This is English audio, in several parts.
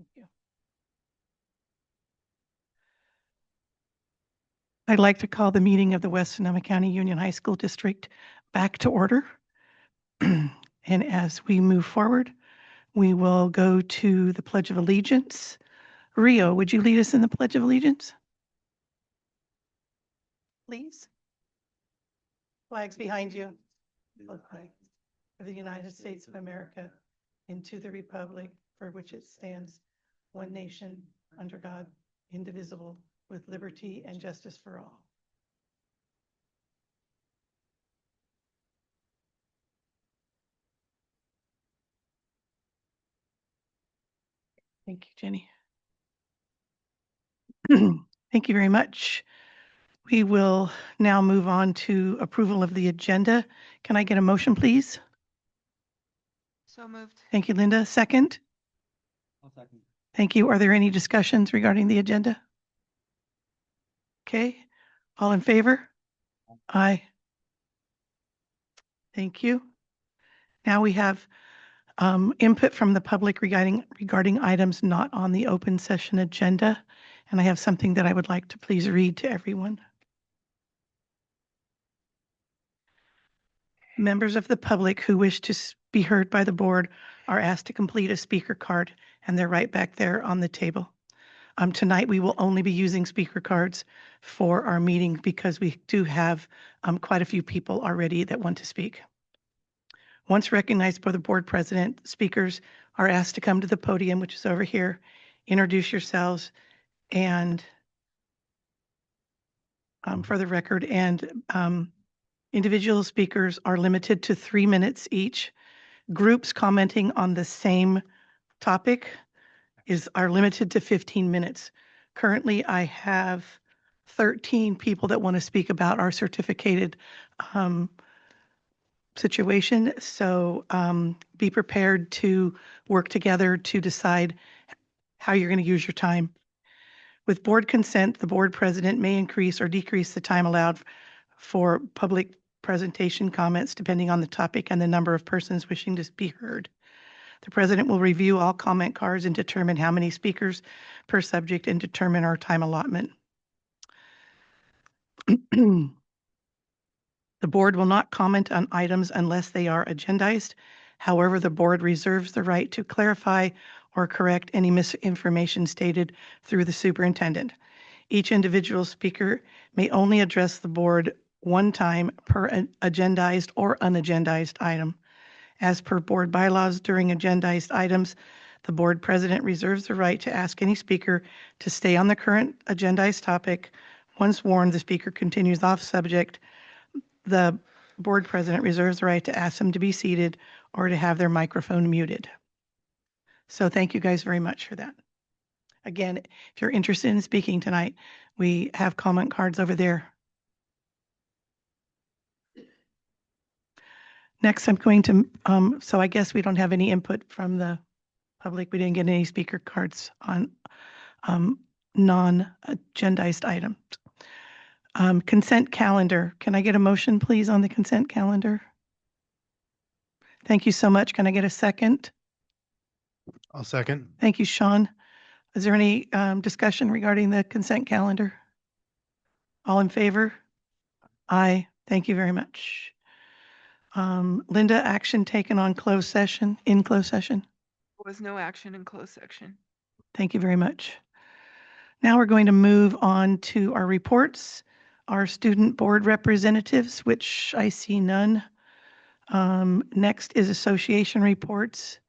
Thank you. I'd like to call the meeting of the West Sonoma County Union High School District back to order. And as we move forward, we will go to the Pledge of Allegiance. Rio, would you lead us in the Pledge of Allegiance? Please. Flags behind you. Both flags of the United States of America and to the republic for which it stands, one nation, under God, indivisible, with liberty and justice for all. Thank you, Jenny. Thank you very much. We will now move on to approval of the agenda. Can I get a motion, please? So moved. Thank you, Linda. Second? I'll second. Thank you. Are there any discussions regarding the agenda? Okay. All in favor? Aye. Thank you. Now we have input from the public regarding items not on the open session agenda. And I have something that I would like to please read to everyone. Members of the public who wish to be heard by the board are asked to complete a speaker card, and they're right back there on the table. Tonight, we will only be using speaker cards for our meeting because we do have quite a few people already that want to speak. Once recognized by the board president, speakers are asked to come to the podium, which is over here, introduce yourselves, and for the record, and individual speakers are limited to 3 minutes each. Groups commenting on the same topic are limited to 15 minutes. Currently, I have 13 people that want to speak about our certificated situation. So be prepared to work together to decide how you're going to use your time. With board consent, the board president may increase or decrease the time allowed for public presentation comments depending on the topic and the number of persons wishing to be heard. The president will review all comment cards and determine how many speakers per subject and determine our time allotment. The board will not comment on items unless they are agendized. However, the board reserves the right to clarify or correct any misinformation stated through the superintendent. Each individual speaker may only address the board one time per agendized or unagendized item. As per board bylaws, during agendized items, the board president reserves the right to ask any speaker to stay on the current agendized topic. Once warned, the speaker continues off subject. The board president reserves the right to ask them to be seated or to have their microphone muted. So thank you guys very much for that. Again, if you're interested in speaking tonight, we have comment cards over there. Next, I'm going to, so I guess we don't have any input from the public. We didn't get any speaker cards on non-agendized items. Consent calendar. Can I get a motion, please, on the consent calendar? Thank you so much. Can I get a second? I'll second. Thank you, Sean. Is there any discussion regarding the consent calendar? All in favor? Aye. Thank you very much. Linda, action taken on closed session, in closed session? There was no action in closed section. Thank you very much. Now we're going to move on to our reports, our student board representatives, which I see none. Next is association reports.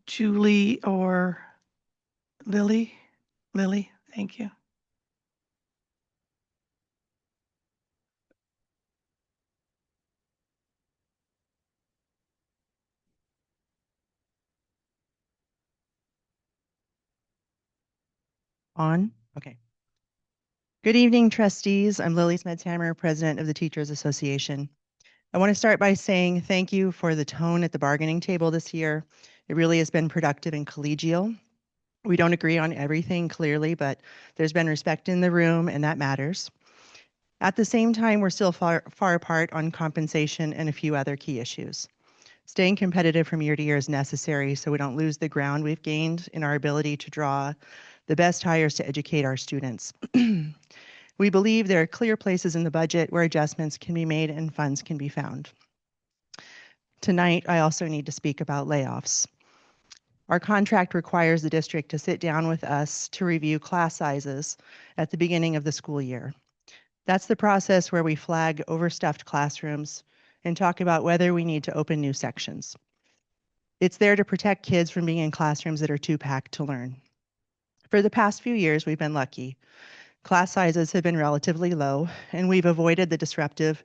Julie or Lily? Lily, thank you. On? Okay. Good evening, trustees. I'm Lily Smedshammer, president of the Teachers Association. I want to start by saying thank you for the tone at the bargaining table this year. It really has been productive and collegial. We don't agree on everything clearly, but there's been respect in the room and that matters. At the same time, we're still far apart on compensation and a few other key issues. Staying competitive from year to year is necessary so we don't lose the ground we've gained in our ability to draw the best hires to educate our students. We believe there are clear places in the budget where adjustments can be made and funds can be found. Tonight, I also need to speak about layoffs. Our contract requires the district to sit down with us to review class sizes at the beginning of the school year. That's the process where we flag overstuffed classrooms and talk about whether we need to open new sections. It's there to protect kids from being in classrooms that are too packed to learn. For the past few years, we've been lucky. Class sizes have been relatively low, and we've avoided the disruptive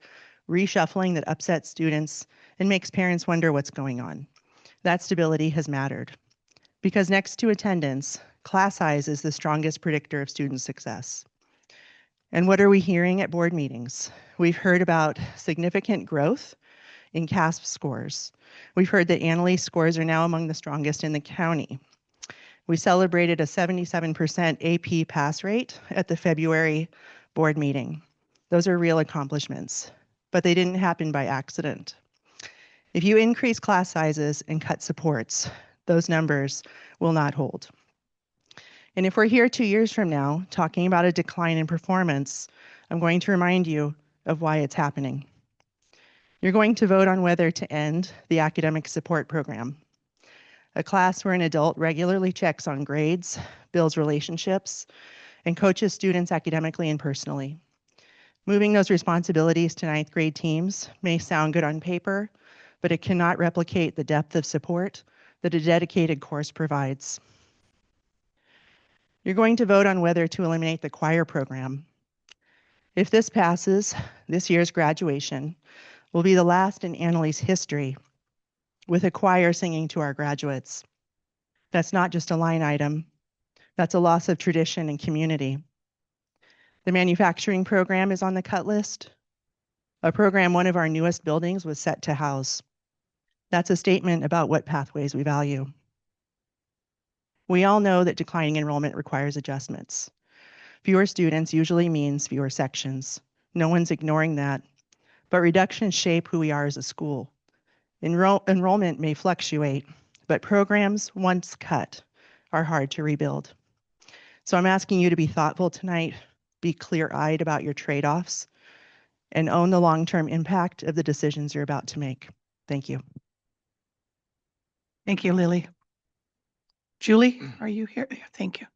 reshuffling that upsets students and makes parents wonder what's going on. That stability has mattered. Because next to attendance, class size is the strongest predictor of student success. And what are we hearing at board meetings? We've heard about significant growth in CASP scores. We've heard that Annalise scores are now among the strongest in the county. We celebrated a 77% AP pass rate at the February board meeting. Those are real accomplishments, but they didn't happen by accident. If you increase class sizes and cut supports, those numbers will not hold. And if we're here 2 years from now talking about a decline in performance, I'm going to remind you of why it's happening. You're going to vote on whether to end the academic support program, a class where an adult regularly checks on grades, builds relationships, and coaches students academically and personally. Moving those responsibilities to 9th grade teams may sound good on paper, but it cannot replicate the depth of support that a dedicated course provides. You're going to vote on whether to eliminate the choir program. If this passes, this year's graduation will be the last in Annalise history with a choir singing to our graduates. That's not just a line item, that's a loss of tradition and community. The manufacturing program is on the cut list, a program one of our newest buildings was set to house. That's a statement about what pathways we value. We all know that declining enrollment requires adjustments. Fewer students usually means fewer sections. No one's ignoring that, but reductions shape who we are as a school. Enrollment may fluctuate, but programs once cut are hard to rebuild. So I'm asking you to be thoughtful tonight, be clear-eyed about your trade-offs, and own the long-term impact of the decisions you're about to make. Thank you. Thank you, Lily. Julie, are you here? Yeah, thank you.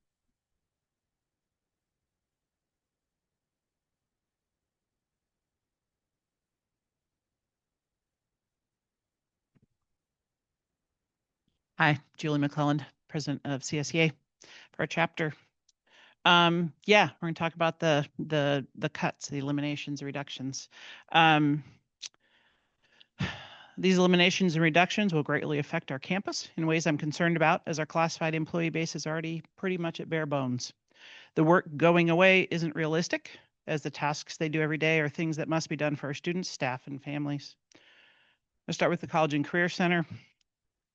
Hi, Julie McClelland, president of CSEA for our chapter. Yeah, we're going to talk about the cuts, the eliminations, the reductions. These eliminations and reductions will greatly affect our campus in ways I'm concerned about, as our classified employee base is already pretty much at bare bones. The work going away isn't realistic, as the tasks they do every day are things that must be done for our students, staff, and families. I'll start with the College and Career Center,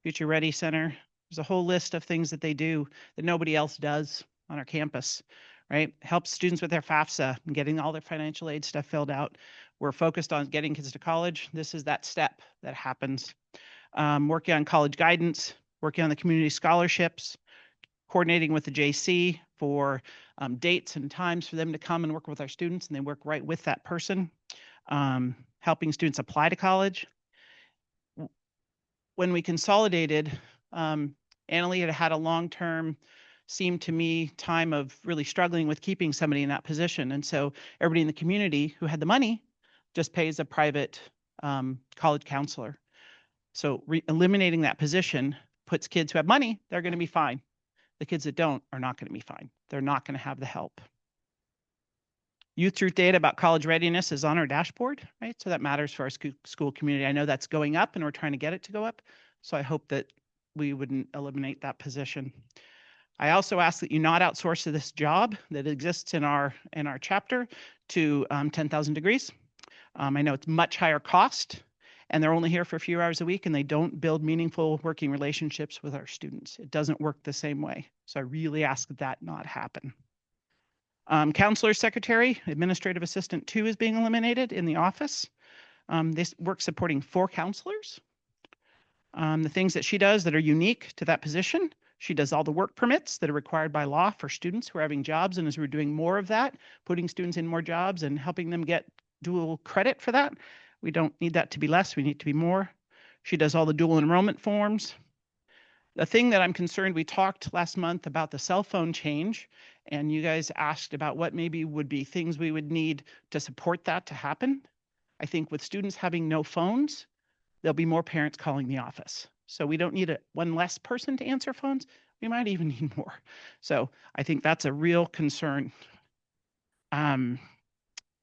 Future Ready Center. There's a whole list of things that they do that nobody else does on our campus, right? Helps students with their FAFSA and getting all their financial aid stuff filled out. We're focused on getting kids to college. This is that step that happens. Working on college guidance, working on the community scholarships, coordinating with the JC for dates and times for them to come and work with our students, and they work right with that person. Helping students apply to college. When we consolidated, Annalee had a long-term, seemed to me, time of really struggling with keeping somebody in that position. And so everybody in the community who had the money just pays a private college counselor. So eliminating that position puts kids who have money, they're going to be fine. The kids that don't are not going to be fine. They're not going to have the help. Youth Truth data about college readiness is on our dashboard, right? So that matters for our school community. I know that's going up and we're trying to get it to go up. So I hope that we wouldn't eliminate that position. I also ask that you not outsource to this job that exists in our chapter to 10,000 Degrees. I know it's much higher cost and they're only here for a few hours a week and they don't build meaningful working relationships with our students. It doesn't work the same way. So I really ask that not happen. Counselor secretary, administrative assistant 2 is being eliminated in the office. This work supporting 4 counselors. The things that she does that are unique to that position. She does all the work permits that are required by law for students who are having jobs. And as we're doing more of that, putting students in more jobs and helping them get dual credit for that, we don't need that to be less. We need to be more. She does all the dual enrollment forms. The thing that I'm concerned, we talked last month about the cell phone change, and you guys asked about what maybe would be things we would need to support that to happen. I think with students having no phones, there'll be more parents calling the office. So we don't need one less person to answer phones. We might even need more. So I think that's a real concern.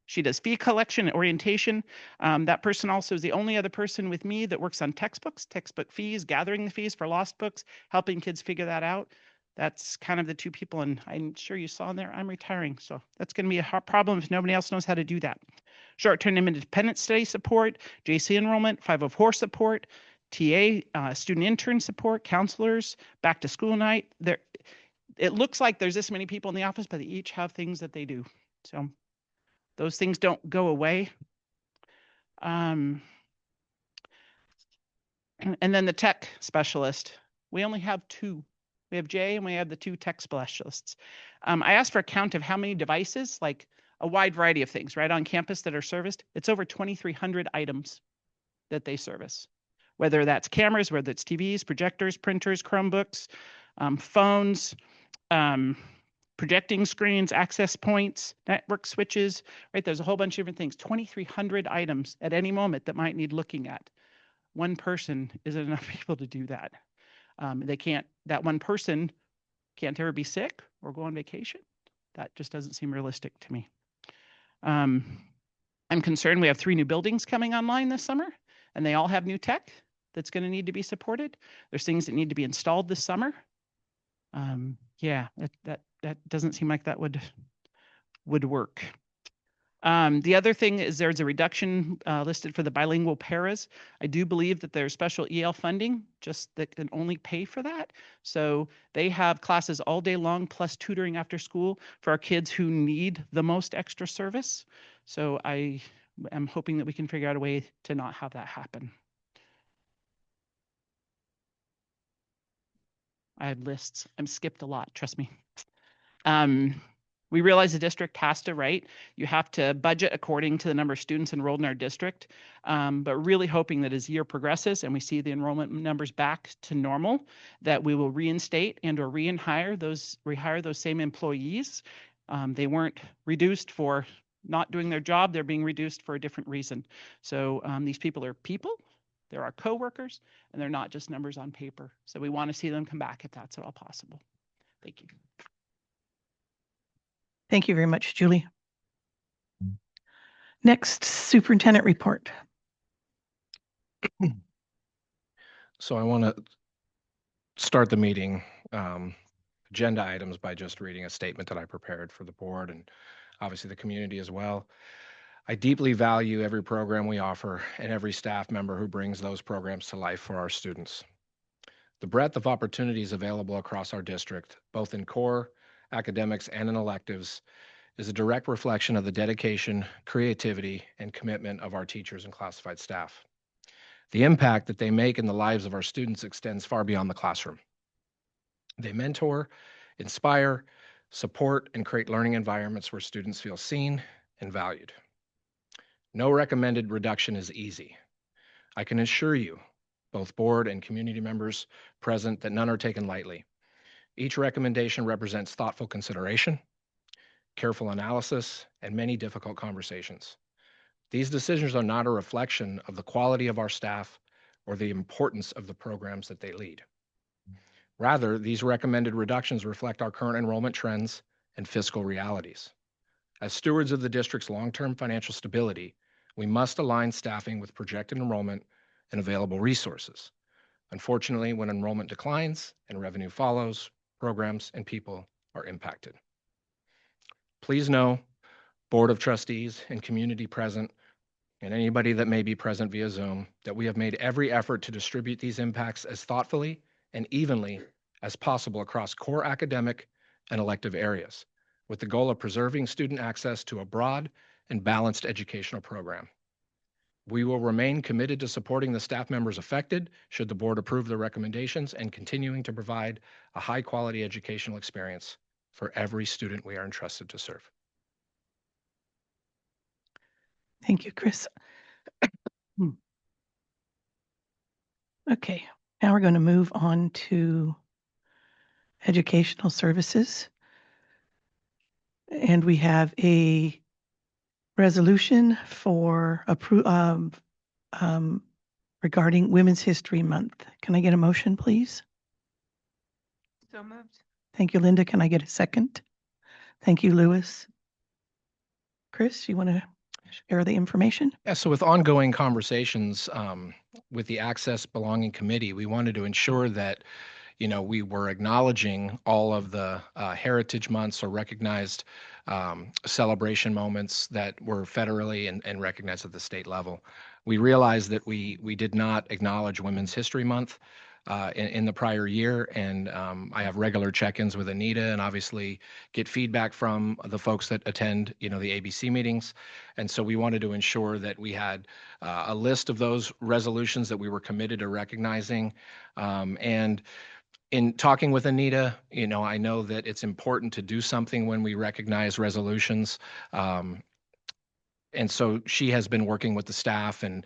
She does fee collection and orientation. That person also is the only other person with me that works on textbooks, textbook fees, gathering the fees for lost books, helping kids figure that out. That's kind of the two people, and I'm sure you saw in there, I'm retiring. So that's going to be a hard problem if nobody else knows how to do that. Short-term independent study support, JC enrollment, 504 support, TA, student intern support, counselors, back to school night. It looks like there's this many people in the office, but they each have things that they do. So those things don't go away. And then the tech specialist, we only have 2. We have Jay and we have the 2 tech specialists. I asked for a count of how many devices, like a wide variety of things, right, on campus that are serviced. It's over 2,300 items that they service, whether that's cameras, whether it's TVs, projectors, printers, Chromebooks, phones, projecting screens, access points, network switches, right? There's a whole bunch of different things, 2,300 items at any moment that might need looking at. One person isn't enough people to do that. That one person can't ever be sick or go on vacation. That just doesn't seem realistic to me. I'm concerned we have 3 new buildings coming online this summer, and they all have new tech that's going to need to be supported. There's things that need to be installed this summer. Yeah, that doesn't seem like that would work. The other thing is there's a reduction listed for the bilingual paras. I do believe that there's special EL funding just that can only pay for that. So they have classes all day long plus tutoring after school for our kids who need the most extra service. So I am hoping that we can figure out a way to not have that happen. I have lists. I'm skipped a lot, trust me. We realize the district has to, right? You have to budget according to the number of students enrolled in our district, but really hoping that as the year progresses and we see the enrollment numbers back to normal, that we will reinstate and or rehire those same employees. They weren't reduced for not doing their job. They're being reduced for a different reason. So these people are people. They're our coworkers, and they're not just numbers on paper. So we want to see them come back if that's at all possible. Thank you. Thank you very much, Julie. Next, superintendent report. So I want to start the meeting agenda items by just reading a statement that I prepared for the board and obviously the community as well. I deeply value every program we offer and every staff member who brings those programs to life for our students. The breadth of opportunities available across our district, both in core academics and in electives, is a direct reflection of the dedication, creativity, and commitment of our teachers and classified staff. The impact that they make in the lives of our students extends far beyond the classroom. They mentor, inspire, support, and create learning environments where students feel seen and valued. No recommended reduction is easy. I can assure you, both board and community members present, that none are taken lightly. Each recommendation represents thoughtful consideration, careful analysis, and many difficult conversations. These decisions are not a reflection of the quality of our staff or the importance of the programs that they lead. Rather, these recommended reductions reflect our current enrollment trends and fiscal realities. As stewards of the district's long-term financial stability, we must align staffing with projected enrollment and available resources. Unfortunately, when enrollment declines and revenue follows, programs and people are impacted. Please know, Board of Trustees and community present, and anybody that may be present via Zoom, that we have made every effort to distribute these impacts as thoughtfully and evenly as possible across core academic and elective areas, with the goal of preserving student access to a broad and balanced educational program. We will remain committed to supporting the staff members affected should the board approve the recommendations and continuing to provide a high-quality educational experience for every student we are entrusted to serve. Thank you, Chris. Okay, now we're going to move on to educational services. And we have a resolution for regarding Women's History Month. Can I get a motion, please? So moved. Thank you, Linda. Can I get a second? Thank you, Lewis. Chris, you want to share the information? Yeah, so with ongoing conversations with the Access Belonging Committee, we wanted to ensure that, you know, we were acknowledging all of the heritage months or recognized celebration moments that were federally and recognized at the state level. We realized that we did not acknowledge Women's History Month in the prior year, and I have regular check-ins with Anita and obviously get feedback from the folks that attend, you know, the ABC meetings. And so we wanted to ensure that we had a list of those resolutions that we were committed to recognizing. And in talking with Anita, you know, I know that it's important to do something when we recognize resolutions. And so she has been working with the staff and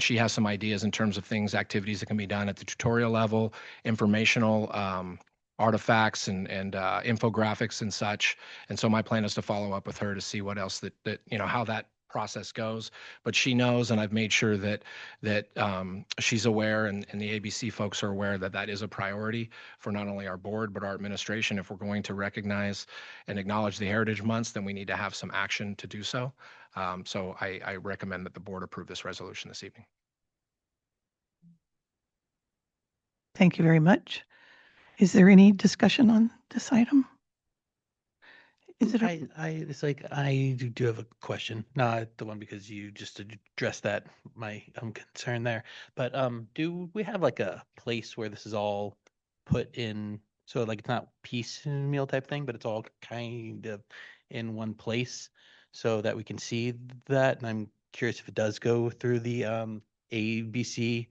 she has some ideas in terms of things, activities that can be done at the tutorial level, informational artifacts and infographics and such. And so my plan is to follow up with her to see what else that you know, how that process goes. But she knows, and I've made sure that she's aware, and the ABC folks are aware that that is a priority for not only our board but our administration. If we're going to recognize and acknowledge the Heritage Months, then we need to have some action to do so. So I recommend that the board approve this resolution this evening. Thank you very much. Is there any discussion on this item? Is it? It's like, I do have a question, not the one because you just addressed that, my concern there. But do we have like a place where this is all put in, so like it's not piecemeal type thing, but it's all kind of in one place so that we can see that? And I'm curious if it does go through the ABC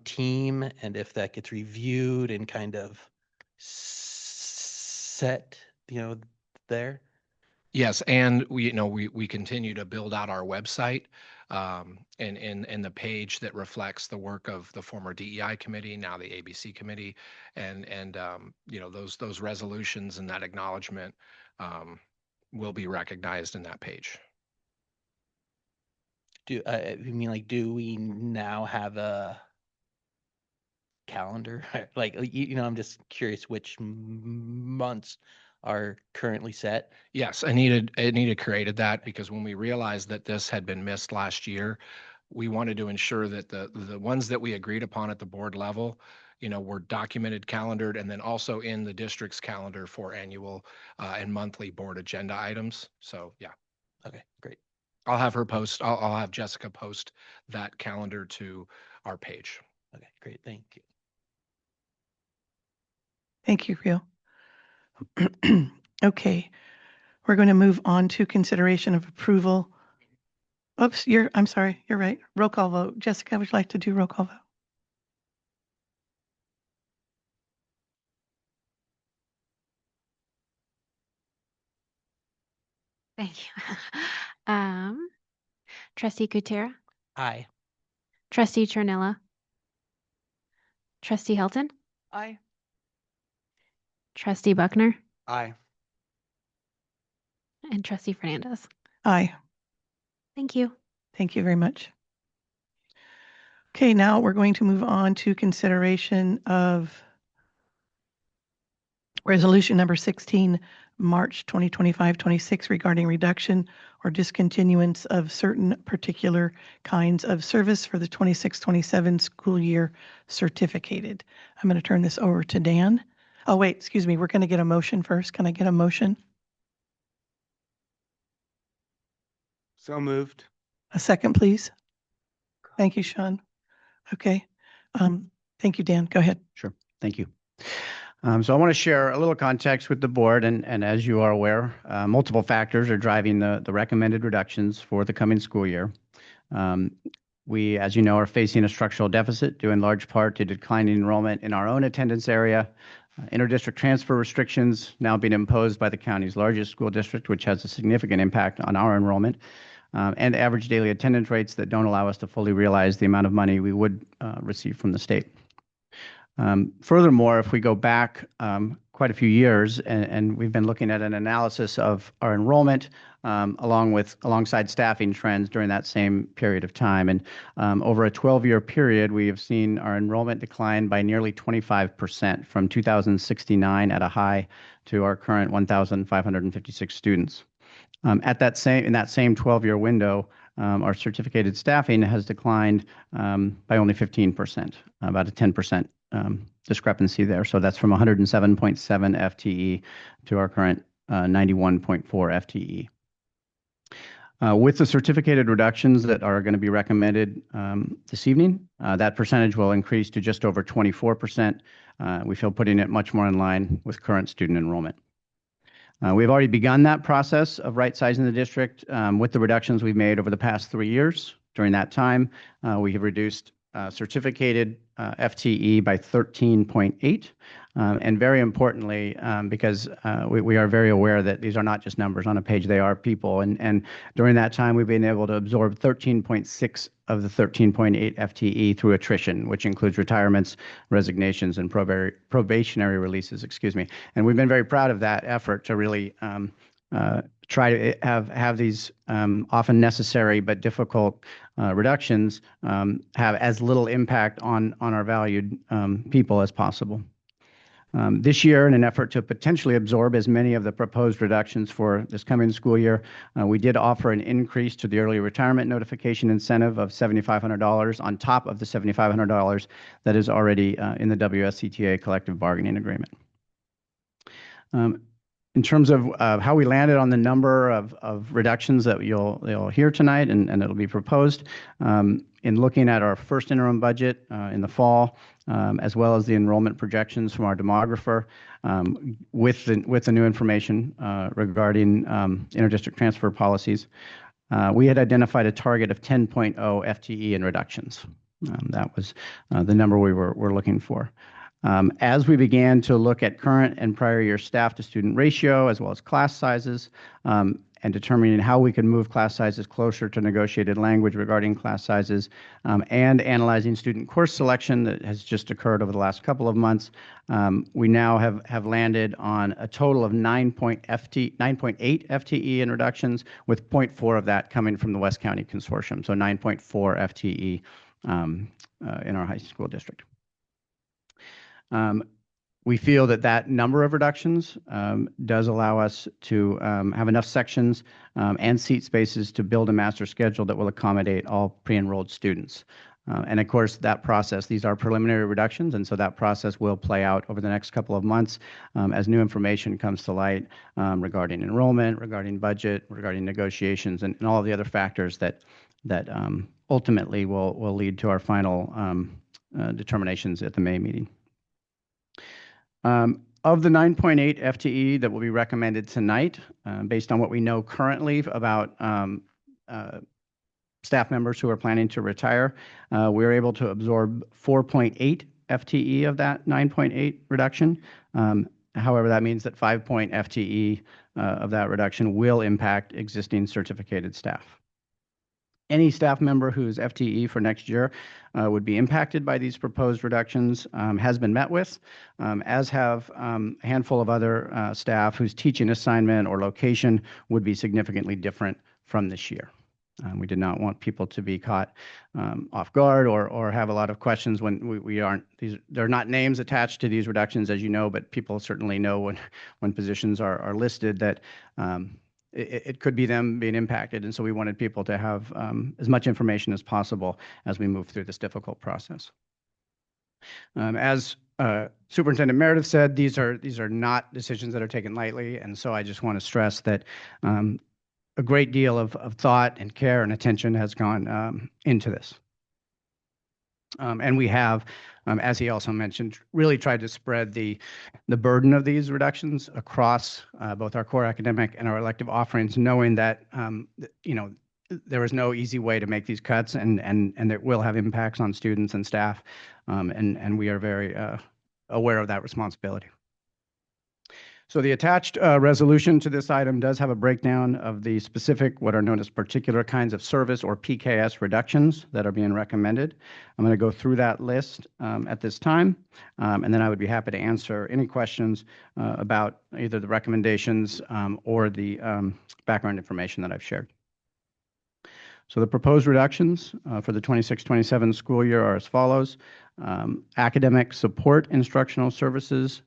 team, and if that gets reviewed and kind of set, you know, there. Yes, and we continue to build out our website and the page that reflects the work of the former DEI committee, now the ABC committee, and you know, those resolutions and that acknowledgement will be recognized in that page. Do I mean, like, do we now have a calendar? Like, you know, I'm just curious which months are currently set. Yes, Anita created that because when we realized that this had been missed last year, we wanted to ensure that the ones that we agreed upon at the board level, you know, were documented, calendared, and then also in the district's calendar for annual and monthly board agenda items. So yeah. Okay, great. I'll have her post, I'll have Jessica post that calendar to our page. Okay, great. Thank you. Thank you, Rio. Okay, we're going to move on to consideration of approval. Oops, I'm sorry, you're right. Roll call vote. Jessica, would you like to do roll call vote? Thank you. Trustee Kutera, Aye. Trustee Chernilla, Trustee Hilton, Aye. Trustee Buckner, Aye. and Trustee Fernandez. Aye. Thank you. Thank you very much. Okay, now we're going to move on to consideration of resolution number 16, March 2025-26 regarding reduction or discontinuance of certain particular kinds of service for the 26-27 school year certificated. I'm going to turn this over to Dan. Oh, wait, excuse me. We're going to get a motion first. Can I get a motion? So moved. A second, please. Thank you, Sean. Okay. Thank you, Dan. Go ahead. Sure. Thank you. So I want to share a little context with the board, and as you are aware, multiple factors are driving the recommended reductions for the coming school year. We, as you know, are facing a structural deficit due in large part to declining enrollment in our own attendance area, interdistrict transfer restrictions now being imposed by the county's largest school district, which has a significant impact on our enrollment, and average daily attendance rates that don't allow us to fully realize the amount of money we would receive from the state. Furthermore, if we go back quite a few years, and we've been looking at an analysis of our enrollment alongside staffing trends during that same period of time. And over a 12-year period, we have seen our enrollment decline by nearly 25% from 2,069 at a high to our current 1,556 students. In that same 12-year window, our certificated staffing has declined by only 15%, about a 10% discrepancy there. So that's from 107.7 FTE to our current 91.4 FTE. With the certificated reductions that are going to be recommended this evening, that percentage will increase to just over 24%. We feel putting it much more in line with current student enrollment. We've already begun that process of right-sizing the district with the reductions we've made over the past 3 years. During that time, we have reduced certificated FTE by 13.8. And very importantly, because we are very aware that these are not just numbers on a page, they are people. And during that time, we've been able to absorb 13.6 of the 13.8 FTE through attrition, which includes retirements, resignations, and probationary releases, excuse me. And we've been very proud of that effort to really try to have these often necessary but difficult reductions have as little impact on our valued people as possible. This year, in an effort to potentially absorb as many of the proposed reductions for this coming school year, we did offer an increase to the early retirement notification incentive of $7,500 on top of the $7,500 that is already in the WSCTA collective bargaining agreement. In terms of how we landed on the number of reductions that you'll hear tonight and it'll be proposed, in looking at our first interim budget in the fall, as well as the enrollment projections from our demographer, with the new information regarding interdistrict transfer policies, we had identified a target of 10.0 FTE in reductions. That was the number we were looking for. As we began to look at current and prior year staff to student ratio, as well as class sizes, and determining how we could move class sizes closer to negotiated language regarding class sizes, and analyzing student course selection that has just occurred over the last couple of months, we now have landed on a total of 9.8 FTE in reductions, with 0.4 of that coming from the West County Consortium, so 9.4 FTE in our high school district. We feel that number of reductions does allow us to have enough sections and seat spaces to build a master schedule that will accommodate all pre-enrolled students. And of course, that process, these are preliminary reductions, and so that process will play out over the next couple of months as new information comes to light regarding enrollment, regarding budget, regarding negotiations, and all of the other factors that ultimately will lead to our final determinations at the May meeting. Of the 9.8 FTE that will be recommended tonight, based on what we know currently about staff members who are planning to retire, we're able to absorb 4.8 FTE of that 9.8 reduction. However, that means that 5 FTE of that reduction will impact existing certificated staff. Any staff member whose FTE for next year would be impacted by these proposed reductions has been met with, as have a handful of other staff whose teaching assignment or location would be significantly different from this year. We did not want people to be caught off guard or have a lot of questions when there are not names attached to these reductions, as you know, but people certainly know when positions are listed that it could be them being impacted. And so we wanted people to have as much information as possible as we move through this difficult process. As Superintendent Meredith said, these are not decisions that are taken lightly. And so I just want to stress that a great deal of thought and care and attention has gone into this. And we have, as he also mentioned, really tried to spread the burden of these reductions across both our core academic and our elective offerings, knowing that there is no easy way to make these cuts, and it will have impacts on students and staff, and we are very aware of that responsibility. So the attached resolution to this item does have a breakdown of the specific, what are known as particular kinds of service or PKS reductions that are being recommended. I'm going to go through that list at this time, and then I would be happy to answer any questions about either the recommendations or the background information that I've shared. So the proposed reductions for the 26-27 school year are as follows. Academic support instructional services,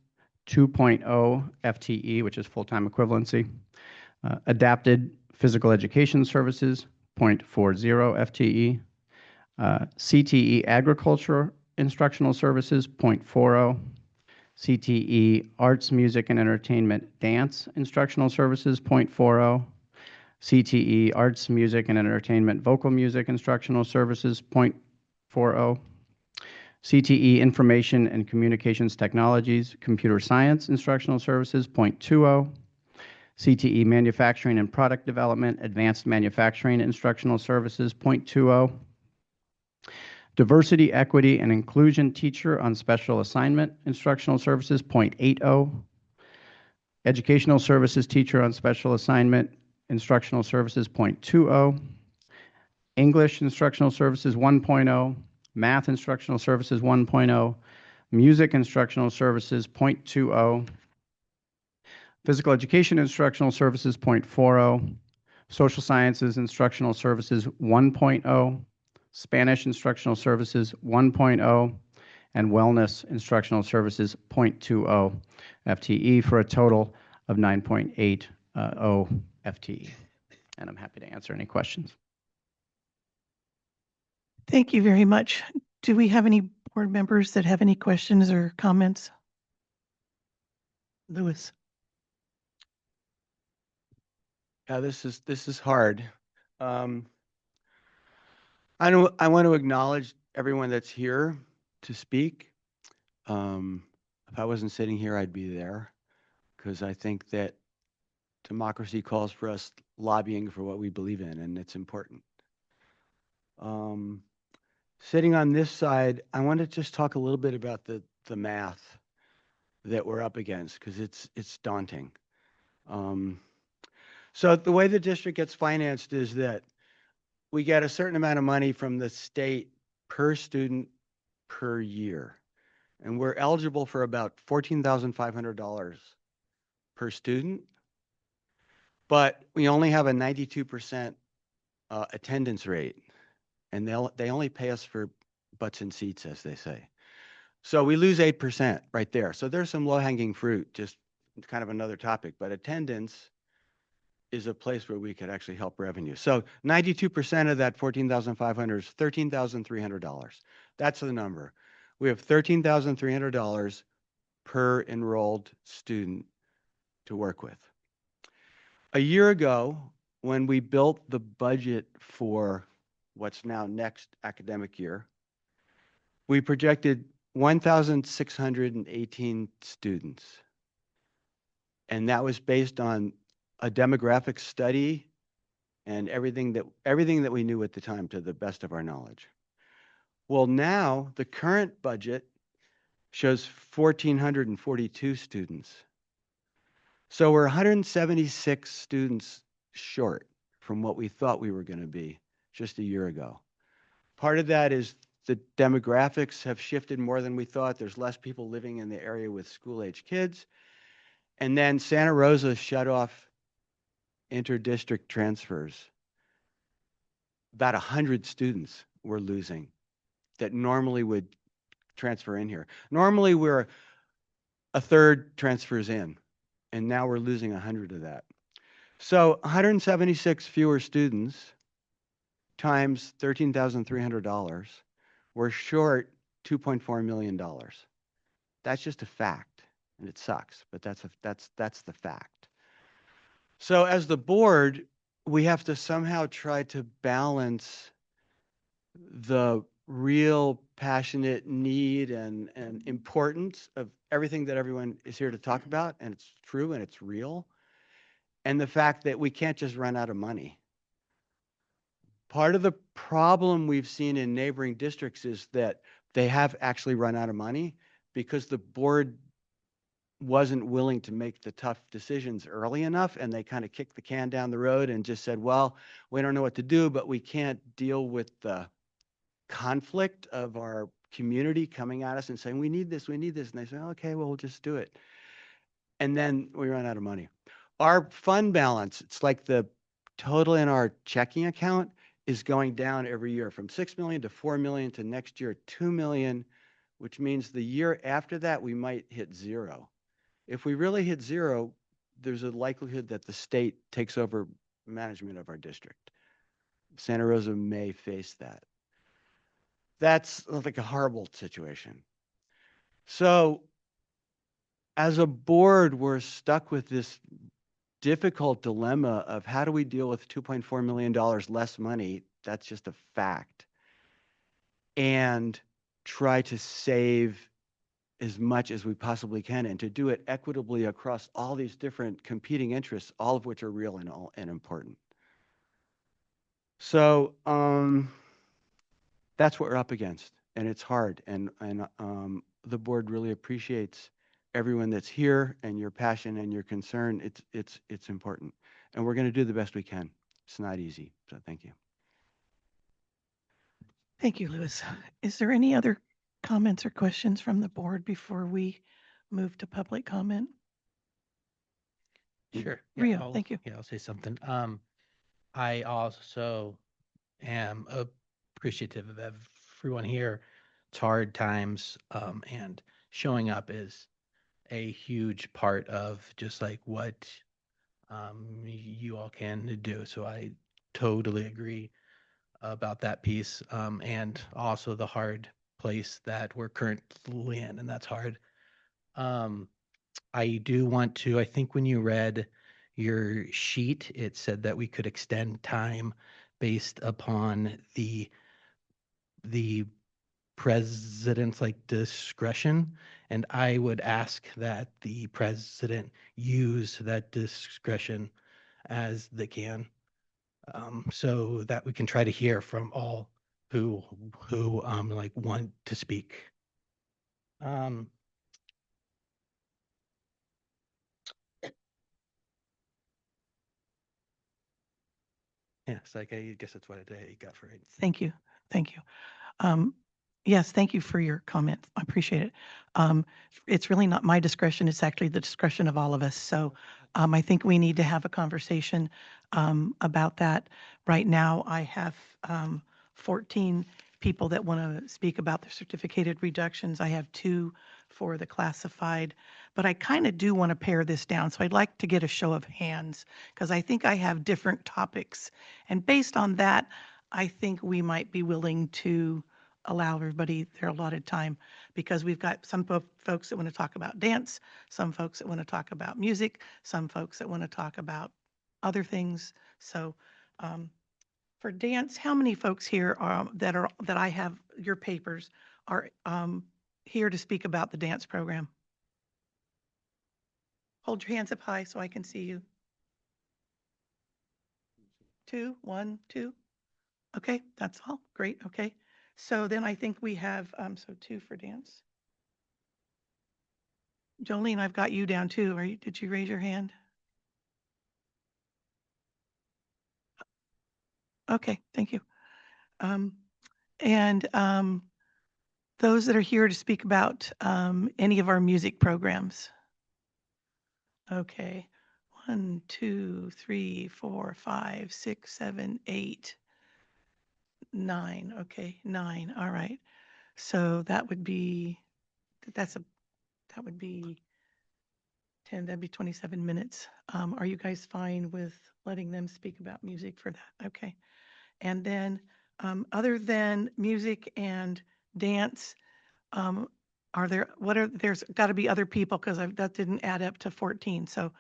2.0 FTE, which is full-time equivalency. Adapted physical education services, 0.40 FTE. CTE agriculture instructional services, 0.40. CTE arts, music, and entertainment dance instructional services, 0.40. CTE arts, music, and entertainment vocal music instructional services, 0.40. CTE Information and Communications Technologies, Computer Science Instructional Services, 0.20. CTE Manufacturing and Product Development, Advanced Manufacturing Instructional Services, 0.20. Diversity, Equity, and Inclusion Teacher on Special Assignment Instructional Services, 0.80. Educational Services Teacher on Special Assignment Instructional Services, 0.20. English Instructional Services, 1.0. Math Instructional Services, 1.0. Music Instructional Services, 0.20. Physical Education Instructional Services, 0.40. Social Sciences Instructional Services, 1.0. Spanish Instructional Services, 1.0. And Wellness Instructional Services, 0.20 FTE for a total of 9.80 FTE. And I'm happy to answer any questions. Thank you very much. Do we have any board members that have any questions or comments? Louis. Yeah, this is hard. I want to acknowledge everyone that's here to speak. If I wasn't sitting here, I'd be there, because I think that democracy calls for us lobbying for what we believe in, and it's important. Sitting on this side, I want to just talk a little bit about the math that we're up against, because it's daunting. So the way the district gets financed is that we get a certain amount of money from the state per student per year. And we're eligible for about $14,500 per student, but we only have a 92% attendance rate. And they only pay us for butts and seats, as they say. So we lose 8% right there. So there's some low-hanging fruit, just kind of another topic. But attendance is a place where we could actually help revenue. So 92% of that $14,500 is $13,300. That's the number. We have $13,300 per enrolled student to work with. A year ago, when we built the budget for what's now next academic year, we projected 1,618 students. And that was based on a demographic study and everything that we knew at the time, to the best of our knowledge. Well, now the current budget shows 1,442 students. So we're 176 students short from what we thought we were going to be just a year ago. Part of that is the demographics have shifted more than we thought. There's less people living in the area with school-age kids. And then Santa Rosa shut off inter-district transfers. About 100 students we're losing that normally would transfer in here. Normally we're a third transfers in, and now we're losing 100 of that. So 176 fewer students times $13,300, we're short $2.4 million. That's just a fact, and it sucks, but that's the fact. So as the board, we have to somehow try to balance the real passionate need and importance of everything that everyone is here to talk about, and it's true and it's real, and the fact that we can't just run out of money. Part of the problem we've seen in neighboring districts is that they have actually run out of money because the board wasn't willing to make the tough decisions early enough, and they kind of kicked the can down the road and just said, well, we don't know what to do, but we can't deal with the conflict of our community coming at us and saying, we need this, we need this. And they say, okay, well, we'll just do it. And then we run out of money. Our fund balance, it's like the total in our checking account is going down every year from 6 million to 4 million to next year 2 million, which means the year after that we might hit zero. If we really hit zero, there's a likelihood that the state takes over management of our district. Santa Rosa may face that. That's like a horrible situation. So as a board, we're stuck with this difficult dilemma of how do we deal with $2.4 million less money? That's just a fact. And try to save as much as we possibly can and to do it equitably across all these different competing interests, all of which are real and important. So that's what we're up against, and it's hard. And the board really appreciates everyone that's here and your passion and your concern. It's important, and we're going to do the best we can. It's not easy, so thank you. Thank you, Louis. Is there any other comments or questions from the board before we move to public comment? Sure. Rio, thank you. Yeah, I'll say something. I also am appreciative of everyone here. It's hard times, and showing up is a huge part of just like what you all can do. So I totally agree about that piece, and also the hard place that we're currently in, and that's hard. I do want to, I think when you read your sheet, it said that we could extend time based upon the president's like discretion. And I would ask that the president use that discretion as they can, so that we can try to hear from all who like want to speak. Yes, like I guess that's what I got for it. Thank you. Thank you. Yes, thank you for your comment. I appreciate it. It's really not my discretion. It's actually the discretion of all of us. So I think we need to have a conversation about that. Right now, I have 14 people that want to speak about the certificated reductions. I have 2 for the classified, but I kind of do want to pare this down. So I'd like to get a show of hands because I think I have different topics. And based on that, I think we might be willing to allow everybody their allotted time because we've got some folks that want to talk about dance, some folks that want to talk about music, some folks that want to talk about other things. So for dance, how many folks here that I have your papers are here to speak about the dance program? Hold your hands up high so I can see you. 2, 1, 2. Okay, that's all. Great. Okay. So then I think we have, so 2 for dance. Jolene, I've got you down too. Did you raise your hand? Okay, thank you. And those that are here to speak about any of our music programs. Okay, 1, 2, 3, 4, 5, 6, 7, 8, 9. Okay, 9. All right. So that would be, that would be 10, that'd be 27 minutes. Are you guys fine with letting them speak about music for that? Okay. And then other than music and dance, there's got to be other people because that didn't add up to 14. So,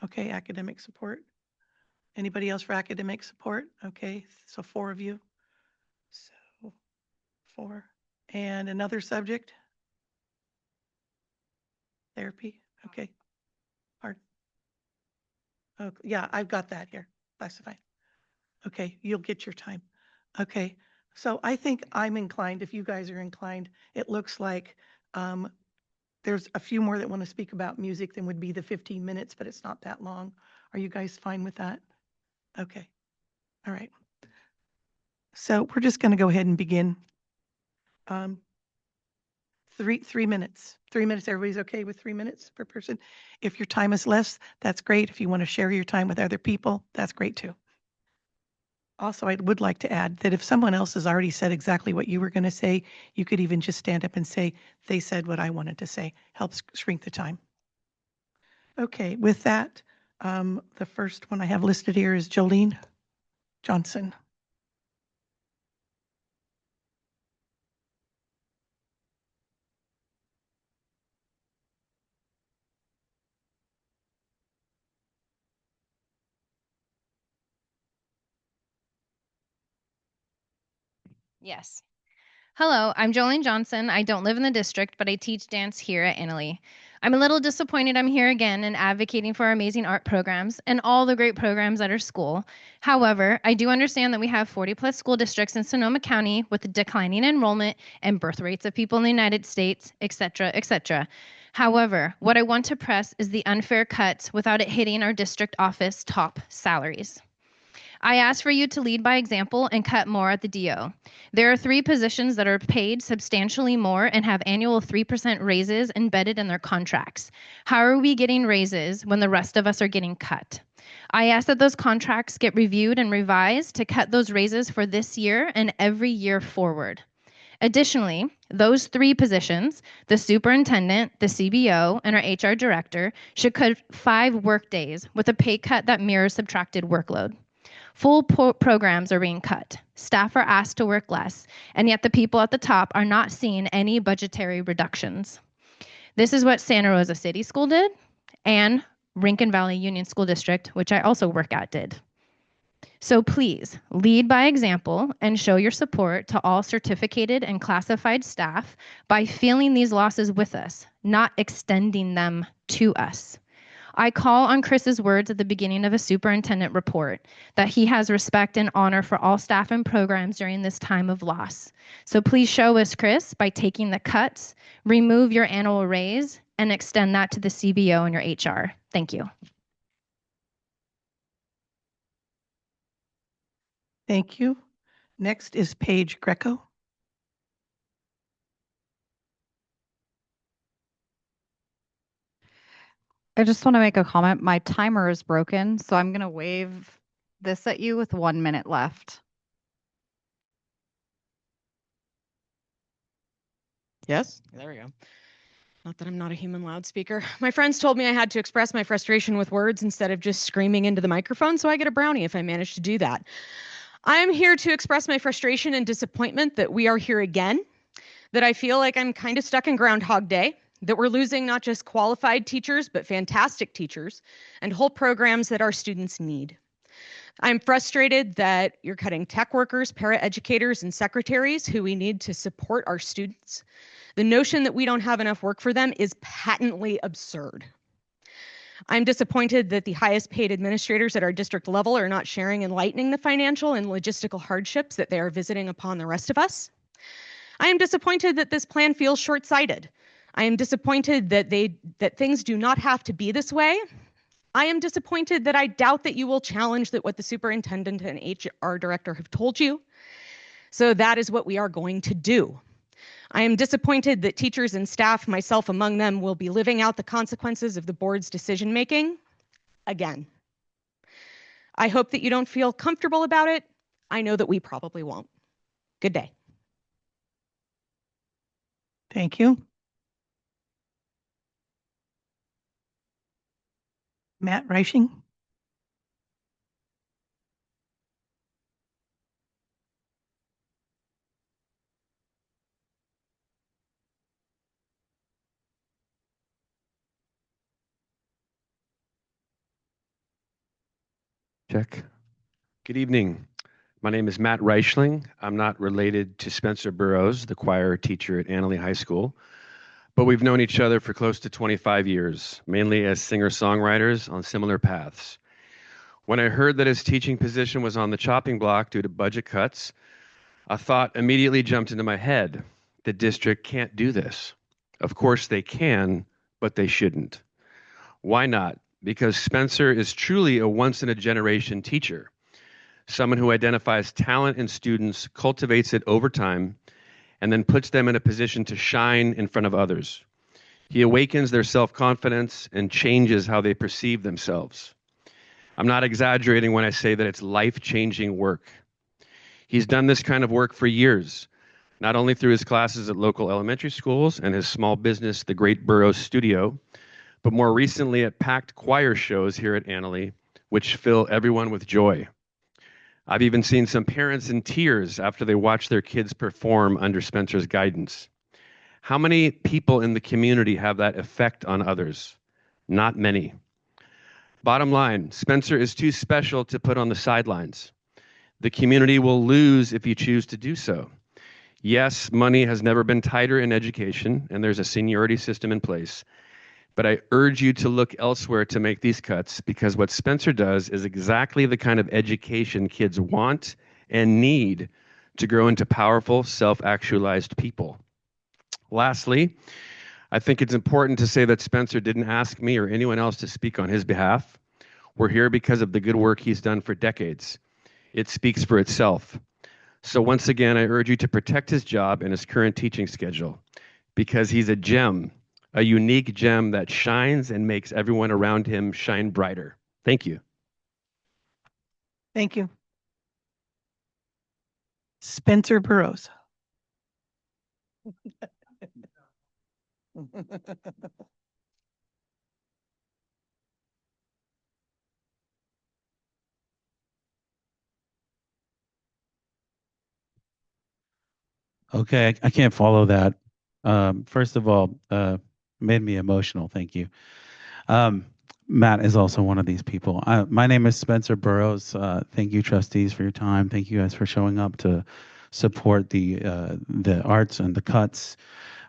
okay, academic support. Anybody else for academic support? Okay, so 4 of you. So 4. And another subject? Therapy, okay. Art. Oh, yeah, I've got that here, classified. Okay, you'll get your time. Okay, so I think I'm inclined, if you guys are inclined, it looks like there's a few more that want to speak about music than would be the 15 minutes, but it's not that long. Are you guys fine with that? Okay, all right. So we're just going to go ahead and begin. 3 minutes. 3 minutes. Everybody's okay with 3 minutes per person? If your time is less, that's great. If you want to share your time with other people, that's great too. Also, I would like to add that if someone else has already said exactly what you were going to say, you could even just stand up and say, they said what I wanted to say. Helps shrink the time. Okay, with that, the first one I have listed here is Jolene Johnson. Yes. Hello, I'm Jolene Johnson. I don't live in the district, but I teach dance here at Annalee. I'm a little disappointed I'm here again and advocating for our amazing art programs and all the great programs at our school. However, I do understand that we have 40+ school districts in Sonoma County with a declining enrollment and birth rates of people in the United States, etc., etc. However, what I want to press is the unfair cuts without it hitting our district office top salaries. I ask for you to lead by example and cut more at the DO. There are 3 positions that are paid substantially more and have annual 3% raises embedded in their contracts. How are we getting raises when the rest of us are getting cut? I ask that those contracts get reviewed and revised to cut those raises for this year and every year forward. Additionally, those 3 positions, the superintendent, the CBO, and our HR director, should cut 5 workdays with a pay cut that mirrors subtracted workload. Full programs are being cut. Staff are asked to work less, and yet the people at the top are not seeing any budgetary reductions. This is what Santa Rosa City School did, and Rincon Valley Union School District, which I also work at, did. So please, lead by example and show your support to all certificated and classified staff by feeling these losses with us, not extending them to us. I call on Chris's words at the beginning of a superintendent report that he has respect and honor for all staff and programs during this time of loss. So please show us, Chris, by taking the cuts, remove your annual raise, and extend that to the CBO and your HR. Thank you. Thank you. Next is Paige Greco. I just want to make a comment. My timer is broken, so I'm going to wave this at you with 1 minute left. Yes, there we go. Not that I'm not a human loudspeaker. My friends told me I had to express my frustration with words instead of just screaming into the microphone, so I get a brownie if I manage to do that. I am here to express my frustration and disappointment that we are here again, that I feel like I'm kind of stuck in Groundhog Day, that we're losing not just qualified teachers, but fantastic teachers and whole programs that our students need. I'm frustrated that you're cutting tech workers, paraeducators, and secretaries who we need to support our students. The notion that we don't have enough work for them is patently absurd. I'm disappointed that the highest paid administrators at our district level are not sharing and lightening the financial and logistical hardships that they are visiting upon the rest of us. I am disappointed that this plan feels short-sighted. I am disappointed that things do not have to be this way. I am disappointed that I doubt that you will challenge that what the superintendent and HR director have told you. So that is what we are going to do. I am disappointed that teachers and staff, myself among them, will be living out the consequences of the board's decision-making again. I hope that you don't feel comfortable about it. I know that we probably won't. Good day. Thank you. Matt Reiching. Check. Good evening. My name is Matt Reichling. I'm not related to Spencer Burrows, the choir teacher at Annalee High School, but we've known each other for close to 25 years, mainly as singer-songwriters on similar paths. When I heard that his teaching position was on the chopping block due to budget cuts, a thought immediately jumped into my head. The district can't do this. Of course they can, but they shouldn't. Why not? Because Spencer is truly a once-in-a-generation teacher, someone who identifies talent in students, cultivates it over time, and then puts them in a position to shine in front of others. He awakens their self-confidence and changes how they perceive themselves. I'm not exaggerating when I say that it's life-changing work. He's done this kind of work for years, not only through his classes at local elementary schools and his small business, The Great Burroughs Studio, but more recently at packed choir shows here at Annalee, which fill everyone with joy. I've even seen some parents in tears after they watch their kids perform under Spencer's guidance. How many people in the community have that effect on others? Not many. Bottom line, Spencer is too special to put on the sidelines. The community will lose if you choose to do so. Yes, money has never been tighter in education, and there's a seniority system in place. But I urge you to look elsewhere to make these cuts, because what Spencer does is exactly the kind of education kids want and need to grow into powerful, self-actualized people. Lastly, I think it's important to say that Spencer didn't ask me or anyone else to speak on his behalf. We're here because of the good work he's done for decades. It speaks for itself. So once again, I urge you to protect his job and his current teaching schedule, because he's a gem, a unique gem that shines and makes everyone around him shine brighter. Thank you. Thank you. Spencer Burroughs. Okay, I can't follow that. First of all, made me emotional. Thank you. Matt is also one of these people. My name is Spencer Burroughs. Thank you, trustees, for your time. Thank you guys for showing up to support the arts and the cuts.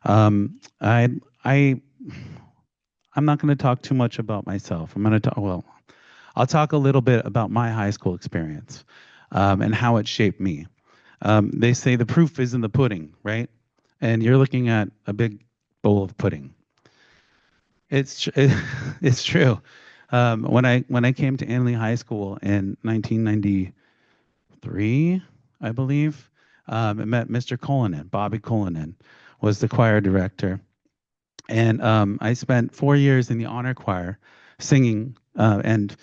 I'm not going to talk too much about myself. I'm going to talk. Well, I'll talk a little bit about my high school experience and how it shaped me. They say the proof is in the pudding, right? And you're looking at a big bowl of pudding. It's true. When I came to Annalee High School in 1993, I believe, I met Mr. Cullinan. Bobby Cullinan was the choir director, and I spent 4 years in the honor choir singing. And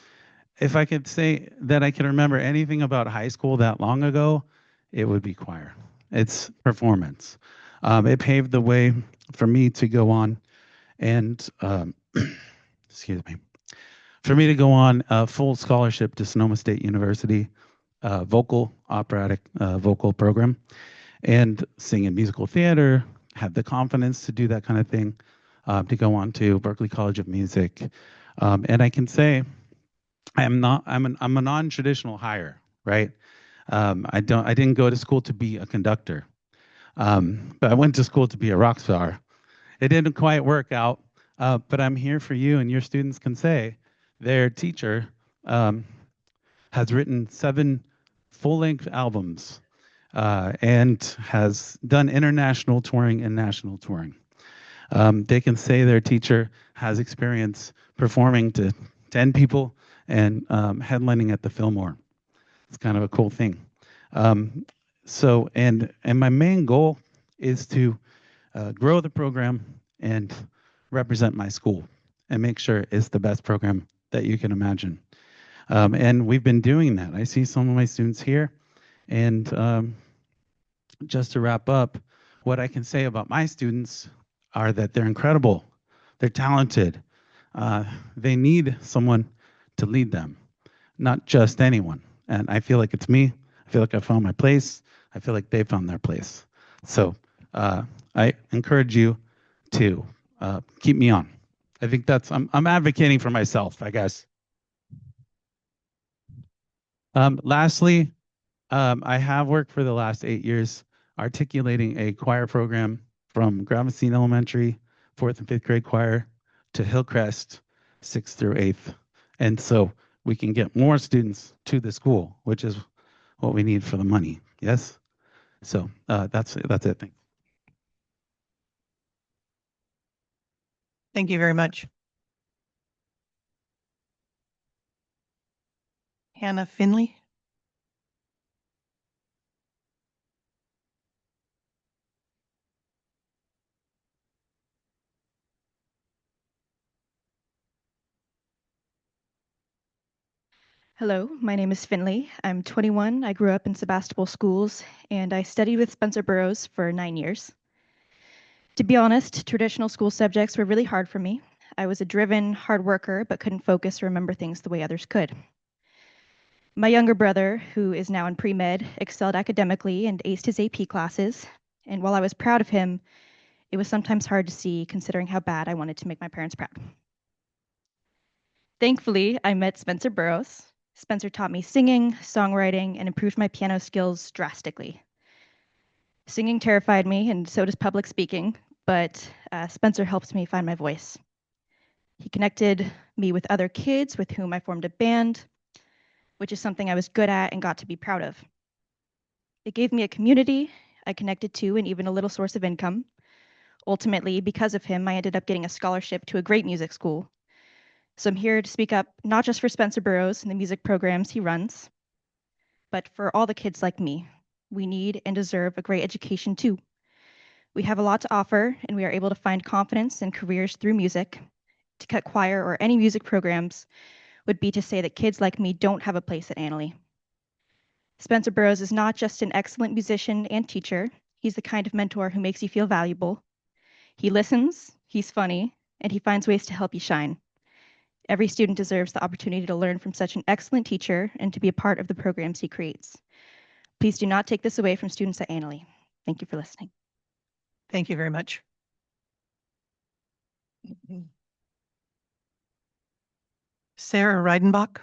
if I could say that I can remember anything about high school that long ago, it would be choir. It's performance. It paved the way for me to go on and excuse me, for me to go on a full scholarship to Sonoma State University, vocal, operatic vocal program, and sing in musical theater, had the confidence to do that kind of thing, to go on to Berklee College of Music. And I can say I'm a non-traditional hire, right? I didn't go to school to be a conductor, but I went to school to be a rock star. It didn't quite work out, but I'm here for you, and your students can say their teacher has written 7 full-length albums and has done international touring and national touring. They can say their teacher has experience performing to 10 people and headlining at the Fillmore. It's kind of a cool thing. So, and my main goal is to grow the program and represent my school and make sure it's the best program that you can imagine. And we've been doing that. I see some of my students here. And just to wrap up, what I can say about my students are that they're incredible. They're talented. They need someone to lead them, not just anyone. And I feel like it's me. I feel like I found my place. I feel like they found their place. So I encourage you to keep me on. I think that's, I'm advocating for myself, I guess. Lastly, I have worked for the last 8 years articulating a choir program from Gravesend Elementary, 4th and 5th grade choir, to Hillcrest, 6th through 8th. And so we can get more students to the school, which is what we need for the money. Yes? So that's it. Thanks. Thank you very much. Hannah Finley. Hello, my name is Finley. I'm 21. I grew up in Sebastopol schools and I studied with Spencer Burroughs for 9 years. To be honest, traditional school subjects were really hard for me. I was a driven, hard worker, but couldn't focus or remember things the way others could. My younger brother, who is now in pre-med, excelled academically and aced his AP classes. And while I was proud of him, it was sometimes hard to see considering how bad I wanted to make my parents proud. Thankfully, I met Spencer Burroughs. Spencer taught me singing, songwriting, and improved my piano skills drastically. Singing terrified me, and so does public speaking, but Spencer helped me find my voice. He connected me with other kids with whom I formed a band, which is something I was good at and got to be proud of. It gave me a community I connected to and even a little source of income. Ultimately, because of him, I ended up getting a scholarship to a great music school. So I'm here to speak up not just for Spencer Burroughs and the music programs he runs, but for all the kids like me. We need and deserve a great education too. We have a lot to offer, and we are able to find confidence and careers through music. To cut choir or any music programs would be to say that kids like me don't have a place at Annalee. Spencer Burroughs is not just an excellent musician and teacher. He's the kind of mentor who makes you feel valuable. He listens, he's funny, and he finds ways to help you shine. Every student deserves the opportunity to learn from such an excellent teacher and to be a part of the programs he creates. Please do not take this away from students at Annalee. Thank you for listening. Thank you very much. Sarah Reidenbach.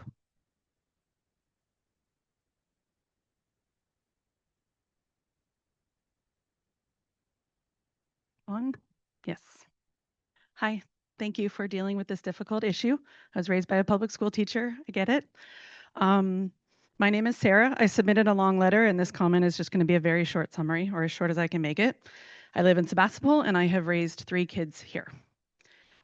On? Yes. Hi, thank you for dealing with this difficult issue. I was raised by a public school teacher. I get it. My name is Sarah. I submitted a long letter, and this comment is just going to be a very short summary, or as short as I can make it. I live in Sebastopol, and I have raised 3 kids here.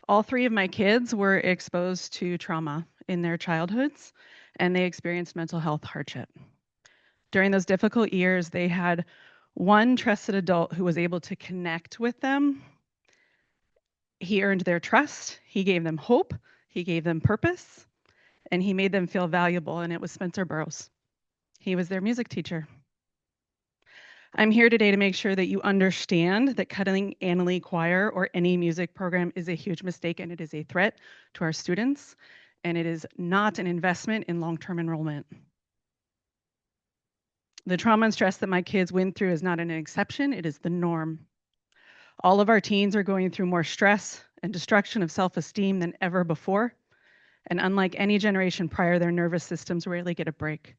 All 3 of my kids were exposed to trauma in their childhoods, and they experienced mental health hardship. During those difficult years, they had one trusted adult who was able to connect with them. He earned their trust, he gave them hope, he gave them purpose, and he made them feel valuable, and it was Spencer Burroughs. He was their music teacher. I'm here today to make sure that you understand that cutting Annalee Choir or any music program is a huge mistake, and it is a threat to our students, and it is not an investment in long-term enrollment. The trauma and stress that my kids went through is not an exception, it is the norm. All of our teens are going through more stress and destruction of self-esteem than ever before. And unlike any generation prior, their nervous systems rarely get a break.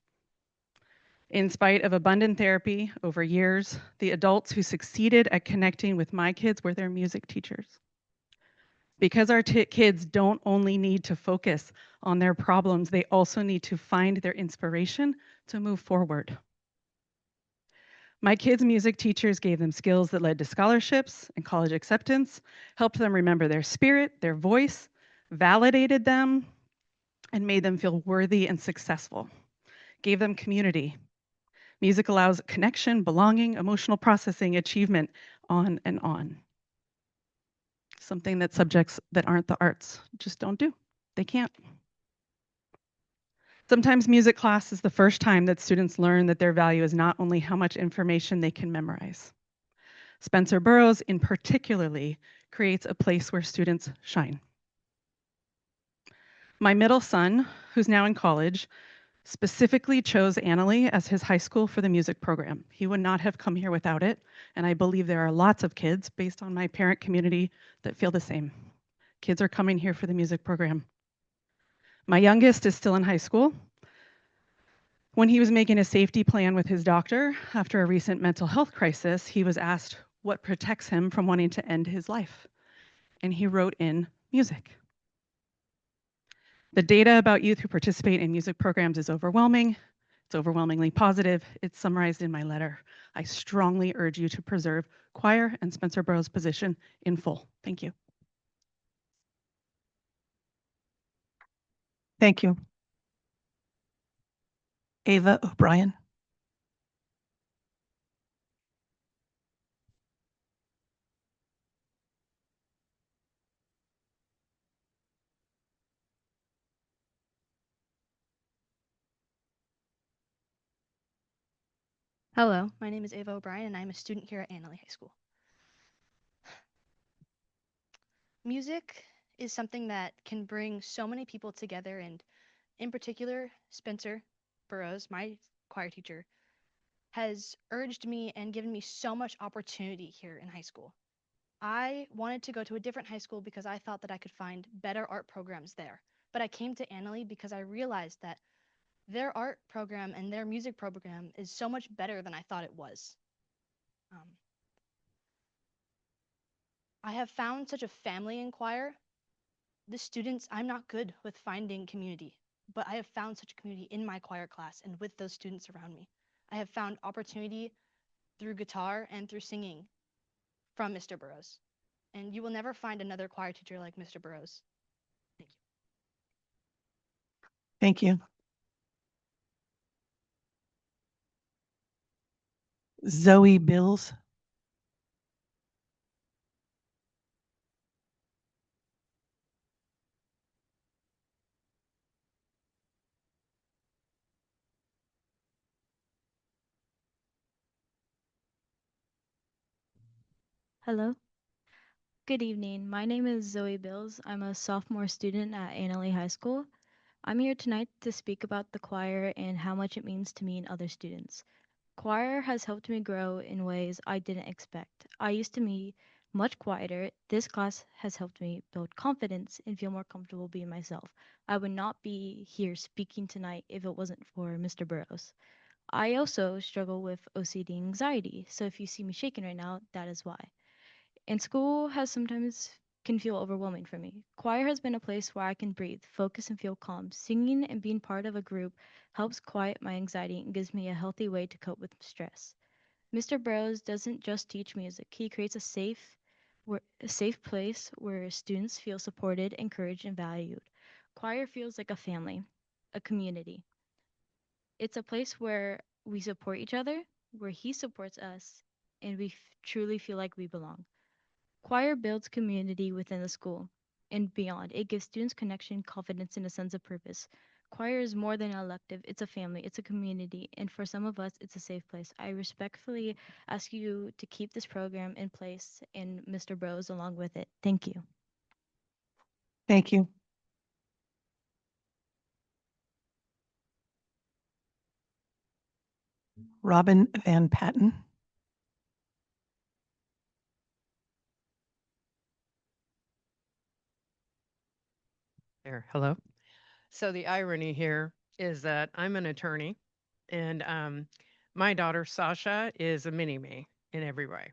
In spite of abundant therapy over years, the adults who succeeded at connecting with my kids were their music teachers. Because our kids don't only need to focus on their problems, they also need to find their inspiration to move forward. My kids' music teachers gave them skills that led to scholarships and college acceptance, helped them remember their spirit, their voice, validated them, and made them feel worthy and successful. Gave them community. Music allows connection, belonging, emotional processing, achievement, on and on. Something that subjects that aren't the arts just don't do. They can't. Sometimes music class is the first time that students learn that their value is not only how much information they can memorize. Spencer Burroughs, in particularly, creates a place where students shine. My middle son, who's now in college, specifically chose Annalee as his high school for the music program. He would not have come here without it, and I believe there are lots of kids, based on my parent community, that feel the same. Kids are coming here for the music program. My youngest is still in high school. When he was making a safety plan with his doctor after a recent mental health crisis, he was asked what protects him from wanting to end his life. And he wrote in music. The data about youth who participate in music programs is overwhelming. It's overwhelmingly positive. It's summarized in my letter. I strongly urge you to preserve choir and Spencer Burroughs' position in full. Thank you. Thank you. Ava O'Brien. Hello, my name is Ava O'Brien, and I'm a student here at Annaley High School. Music is something that can bring so many people together, and in particular, Spencer Burroughs, my choir teacher, has urged me and given me so much opportunity here in high school. I wanted to go to a different high school because I thought that I could find better art programs there. But I came to Annaley because I realized that their art program and their music program is so much better than I thought it was. I have found such a family in choir. The students, I'm not good with finding community, but I have found such a community in my choir class and with those students around me. I have found opportunity through guitar and through singing from Mr. Burroughs. And you will never find another choir teacher like Mr. Burroughs. Thank you. Zoe Bills. Hello. Good evening. My name is Zoe Bills. I'm a sophomore student at Annaley High School. I'm here tonight to speak about the choir and how much it means to me and other students. Choir has helped me grow in ways I didn't expect. I used to be much quieter. This class has helped me build confidence and feel more comfortable being myself. I would not be here speaking tonight if it wasn't for Mr. Burroughs. I also struggle with OCD and anxiety, so if you see me shaking right now, that is why. And school has sometimes can feel overwhelming for me. Choir has been a place where I can breathe, focus, and feel calm. Singing and being part of a group helps quiet my anxiety and gives me a healthy way to cope with stress. Mr. Burroughs doesn't just teach music. He creates a safe place where students feel supported, encouraged, and valued. Choir feels like a family, a community. It's a place where we support each other, where he supports us, and we truly feel like we belong. Choir builds community within the school and beyond. It gives students connection, confidence, and a sense of purpose. Choir is more than an elective, it's a family, it's a community, and for some of us, it's a safe place. I respectfully ask you to keep this program in place and Mr. Burroughs along with it. Thank you. Thank you. Robin Van Patten. There, hello. So the irony here is that I'm an attorney, and my daughter Sasha is a mini me in every way.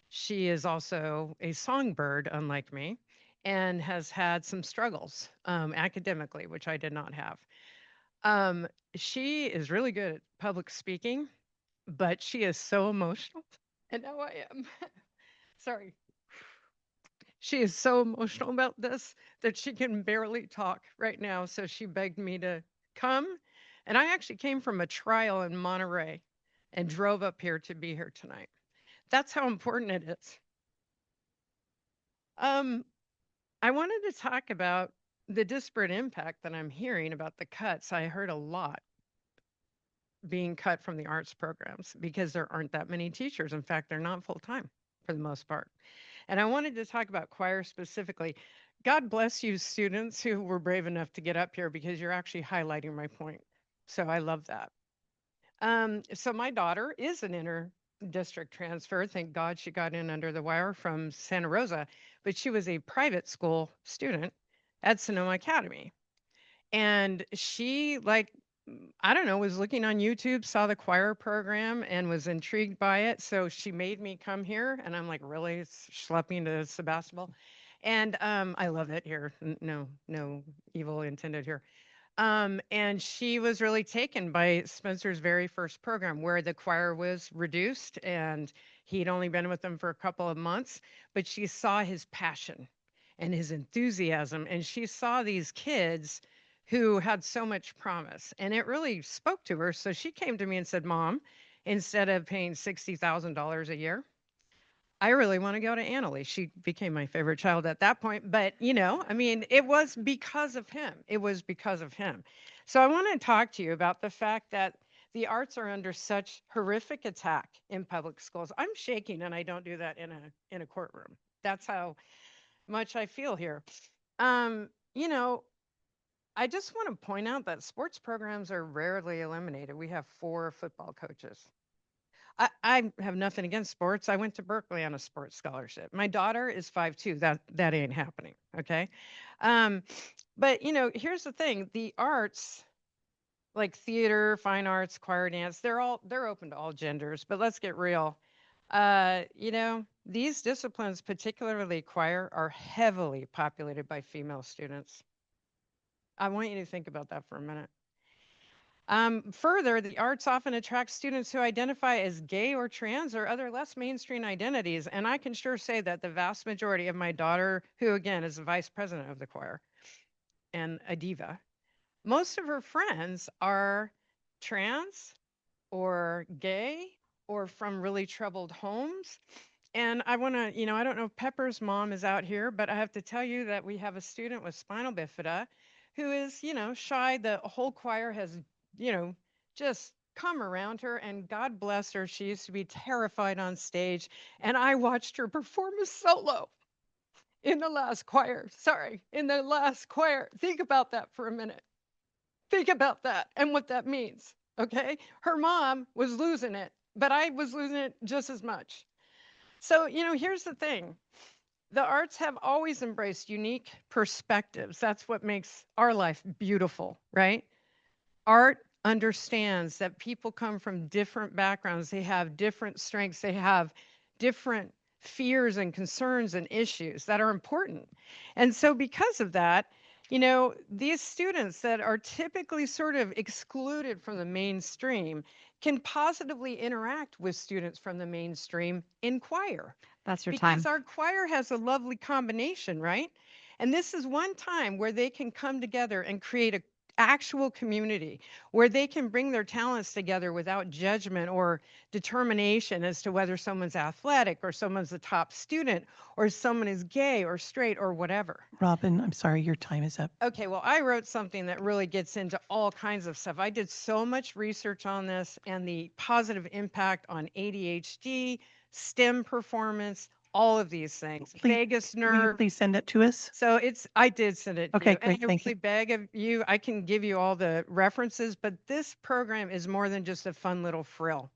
She is also a songbird, unlike me, and has had some struggles academically, which I did not have. She is really good at public speaking, but she is so emotional, and now I am. Sorry. She is so emotional about this that she can barely talk right now. So she begged me to come. And I actually came from a trial in Monterey and drove up here to be here tonight. That's how important it is. I wanted to talk about the disparate impact that I'm hearing about the cuts. I heard a lot being cut from the arts programs because there aren't that many teachers. In fact, they're not full time for the most part. And I wanted to talk about choir specifically. God bless you, students who were brave enough to get up here because you're actually highlighting my point. So I love that. So my daughter is an inter-district transfer. Thank God she got in under the wire from Santa Rosa, but she was a private school student at Sonoma Academy. And she, like, I don't know, was looking on YouTube, saw the choir program and was intrigued by it. So she made me come here and I'm like, really schlepping to Sebastopol. And I love it here. No evil intended here. And she was really taken by Spencer's very first program where the choir was reduced and he'd only been with them for a couple of months, but she saw his passion and his enthusiasm. And she saw these kids who had so much promise and it really spoke to her. So she came to me and said, Mom, instead of paying $60,000 a year, I really want to go to Annalee. She became my favorite child at that point. But, I mean, it was because of him. It was because of him. So I want to talk to you about the fact that the arts are under such horrific attack in public schools. I'm shaking and I don't do that in a courtroom. That's how much I feel here. You know, I just want to point out that sports programs are rarely eliminated. We have 4 football coaches. I have nothing against sports. I went to Berkeley on a sports scholarship. My daughter is 5'2". That ain't happening. Okay. But here's the thing. The arts, like theater, fine arts, choir, dance, they're open to all genders, but let's get real. These disciplines, particularly choir, are heavily populated by female students. I want you to think about that for a minute. Further, the arts often attract students who identify as gay or trans or other less mainstream identities. And I can sure say that the vast majority of my daughter, who again is the vice president of the choir and a diva, most of her friends are trans or gay or from really troubled homes. And I want to, I don't know if Pepper's mom is out here, but I have to tell you that we have a student with spinal bifida who is, shy. The whole choir has just come around her and God bless her. She used to be terrified on stage and I watched her perform a solo in the last choir. Think about that for a minute. Think about that and what that means. Okay. Her mom was losing it, but I was losing it just as much. So, here's the thing. The arts have always embraced unique perspectives. That's what makes our life beautiful, right? Art understands that people come from different backgrounds. They have different strengths. They have different fears and concerns and issues that are important. And so because of that, these students that are typically sort of excluded from the mainstream can positively interact with students from the mainstream in choir. That's your Because time. our choir has a lovely combination, right? And this is one time where they can come together and create an actual community where they can bring their talents together without judgment or determination as to whether someone's athletic or someone's a top student or someone is gay or straight or whatever. Robin, I'm sorry, your time is up. Okay, well, I wrote something that really gets into all kinds of stuff. I did so much research on this and the positive impact on ADHD, STEM performance, all of these things. Vagus Will you nerve. please send it to us? So I did send it to Okay, you. great, And I thank you. really beg of you, I can give you all the references, but this program is more than just a fun little frill.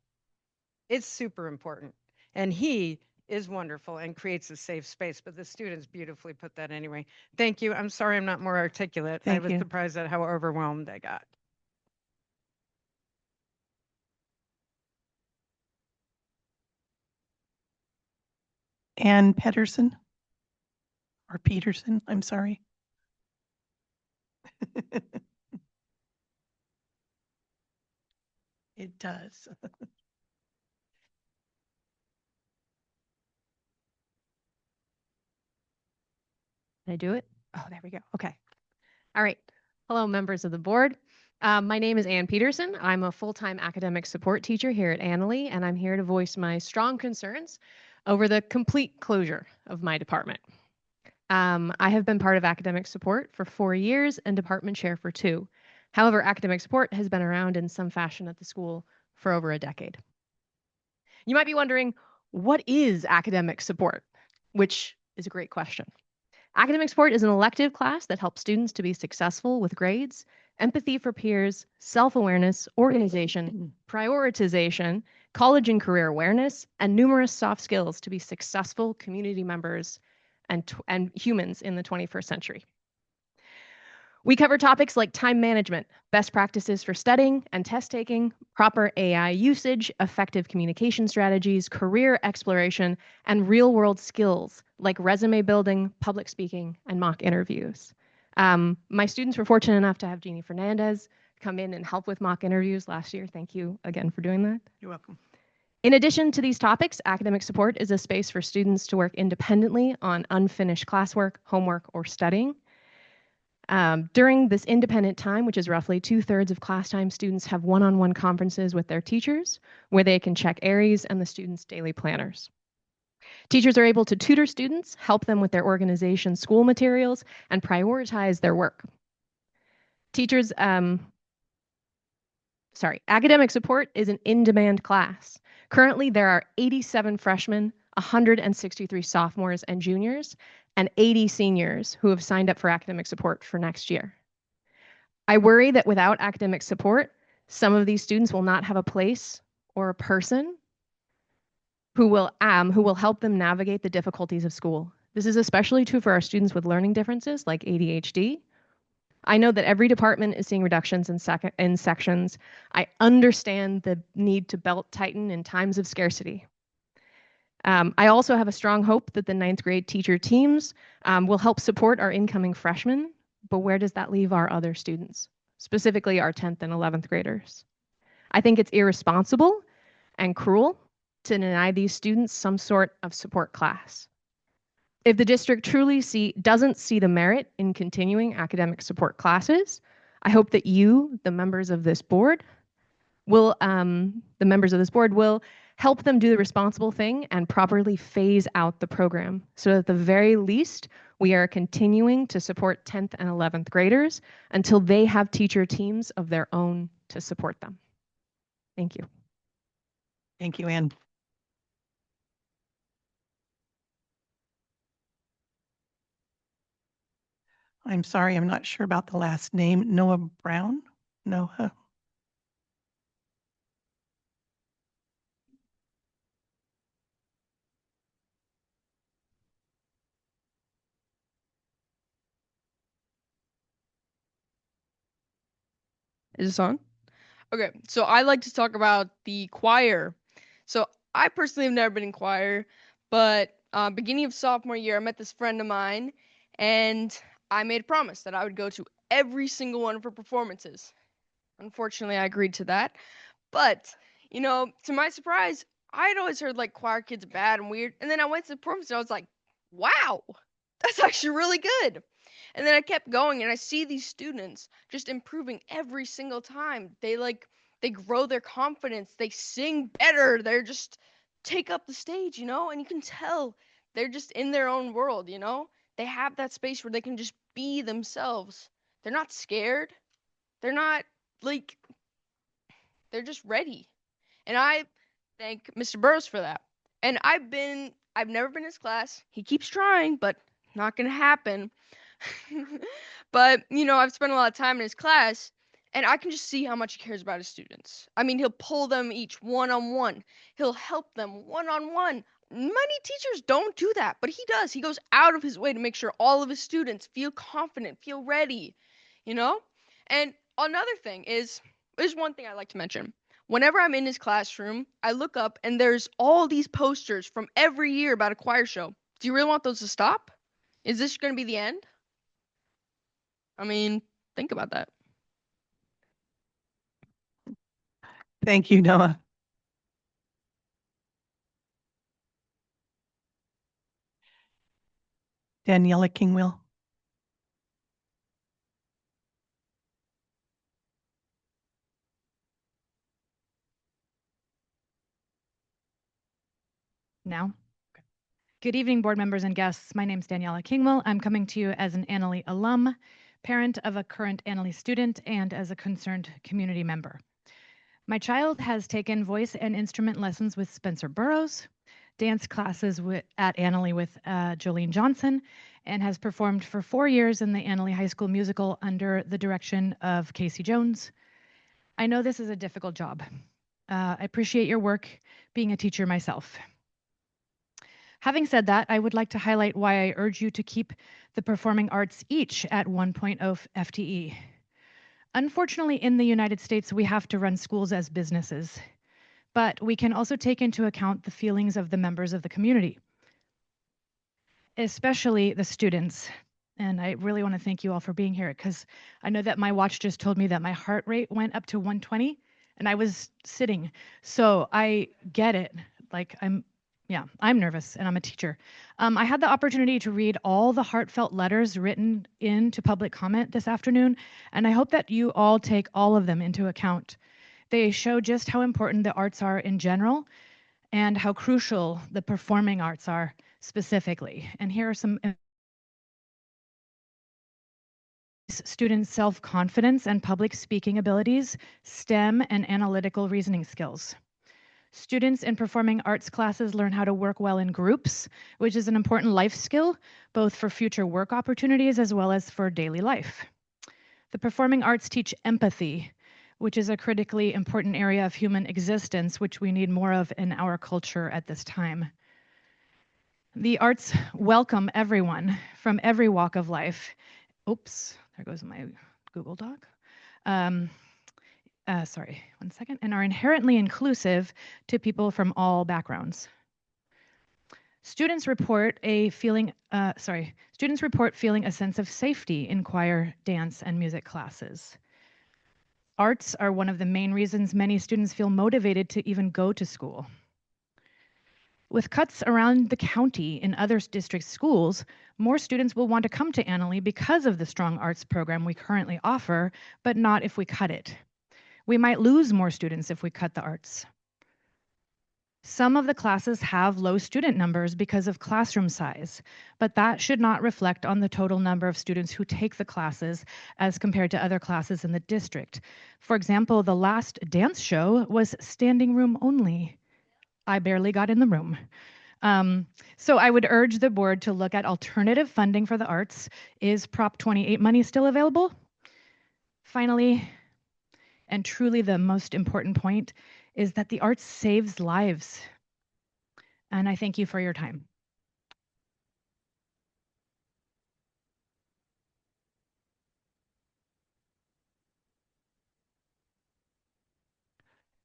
It's super important. And he is wonderful and creates a safe space, but the students beautifully put that anyway. Thank you. I'm sorry I'm not more articulate. I Thank was you. surprised at how overwhelmed I got. Ann Pedersen or Peterson, I'm sorry. It does. Can I do it? Oh, there we go. Okay. All right. Hello, members of the board. My name is Ann Peterson. I'm a full-time academic support teacher here at Annalee, and I'm here to voice my strong concerns over the complete closure of my department. I have been part of academic support for 4 years and department chair for 2. However, academic support has been around in some fashion at the school for over a decade. You might be wondering, what is academic support? Which is a great question. Academic support is an elective class that helps students to be successful with grades, empathy for peers, self-awareness, organization, prioritization, college and career awareness, and numerous soft skills to be successful community members and humans in the 21st century. We cover topics like time management, best practices for studying and test taking, proper AI usage, effective communication strategies, career exploration, and real world skills like resume building, public speaking, and mock interviews. My students were fortunate enough to have Jeannie Fernandez come in and help with mock interviews last year. Thank you again for doing that. You're welcome. In addition to these topics, academic support is a space for students to work independently on unfinished classwork, homework, or studying. During this independent time, which is roughly 2/3 of class time, students have one-on-one conferences with their teachers where they can check ARIES and the students' daily planners. Teachers are able to tutor students, help them with their organization school materials, and prioritize their work. Academic support is an in-demand class. Currently, there are 87 freshmen, 163 sophomores and juniors, and 80 seniors who have signed up for academic support for next year. I worry that without academic support, some of these students will not have a place or a person who will help them navigate the difficulties of school. This is especially true for our students with learning differences like ADHD. I know that every department is seeing reductions in sections. I understand the need to belt tighten in times of scarcity. I also have a strong hope that the 9th grade teacher teams will help support our incoming freshmen, but where does that leave our other students, specifically our 10th and 11th graders? I think it's irresponsible and cruel to deny these students some sort of support class. If the district truly doesn't see the merit in continuing academic support classes, I hope that you, the members of this board, will help them do the responsible thing and properly phase out the program so that at the very least, we are continuing to support 10th and 11th graders until they have teacher teams of their own to support them. Thank you. Thank you, Ann. I'm sorry, I'm not sure about the last name. Noah Brown? Noah. Is this on? Okay, so I like to talk about the choir. So I personally have never been in choir, but beginning of sophomore year, I met this friend of mine, and I made a promise that I would go to every single one of her performances. Unfortunately, I agreed to that. But, you know, to my surprise, I had always heard like choir kids are bad and weird. And then I went to the performance and I was like, wow, that's actually really good. And then I kept going and I see these students just improving every single time. They grow their confidence, they sing better, they're just take up the stage, you know, and you can tell they're just in their own world, you know? They have that space where they can just be themselves. They're not scared. They're not like they're just ready. And I thank Mr. Burrows for that. And I've never been in his class. He keeps trying, but not going to happen. But, you know, I've spent a lot of time in his class, and I can just see how much he cares about his students. I mean, he'll pull them each one-on-one. He'll help them one-on-one. Many teachers don't do that, but he does. He goes out of his way to make sure all of his students feel confident, feel ready, you know? And another thing is one thing I like to mention. Whenever I'm in his classroom, I look up and there's all these posters from every year about a choir show. Do you really want those to stop? Is this going to be the end? I mean, think about that. Thank you, Noah. Daniela Kingwill. Now. Good evening, board members and guests. My name is Daniela Kingwell. I'm coming to you as an Annalee alum, parent of a current Annalee student, and as a concerned community member. My child has taken voice and instrument lessons with Spencer Burrows, dance classes at Annalee with Jolene Johnson, and has performed for 4 years in the Annalee High School musical under the direction of Casey Jones. I know this is a difficult job. I appreciate your work being a teacher myself. Having said that, I would like to highlight why I urge you to keep the performing arts each at 1.0 FTE. Unfortunately, in the United States, we have to run schools as businesses, but we can also take into account the feelings of the members of the community, especially the students. And I really want to thank you all for being here, because I know that my watch just told me that my heart rate went up to 120 and I was sitting. So I get it. Like I'm nervous and I'm a teacher. I had the opportunity to read all the heartfelt letters written into public comment this afternoon, and I hope that you all take all of them into account. They show just how important the arts are in general and how crucial the performing arts are specifically. And here are some students' self-confidence and public speaking abilities, STEM and analytical reasoning skills. Students in performing arts classes learn how to work well in groups, which is an important life skill, both for future work opportunities as well as for daily life. The performing arts teach empathy, which is a critically important area of human existence, which we need more of in our culture at this time. The arts welcome everyone from every walk of life. Oops, there goes my Google Doc. Sorry, one second, and are inherently inclusive to people from all backgrounds. Students report feeling a sense of safety in choir, dance, and music classes. Arts are one of the main reasons many students feel motivated to even go to school. With cuts around the county in other district schools, more students will want to come to Annalee because of the strong arts program we currently offer, but not if we cut it. We might lose more students if we cut the arts. Some of the classes have low student numbers because of classroom size, but that should not reflect on the total number of students who take the classes as compared to other classes in the district. For example, the last dance show was standing room only. I barely got in the room. So I would urge the board to look at alternative funding for the arts. Is Prop 28 money still available? Finally, and truly the most important point, is that the arts saves lives. And I thank you for your time.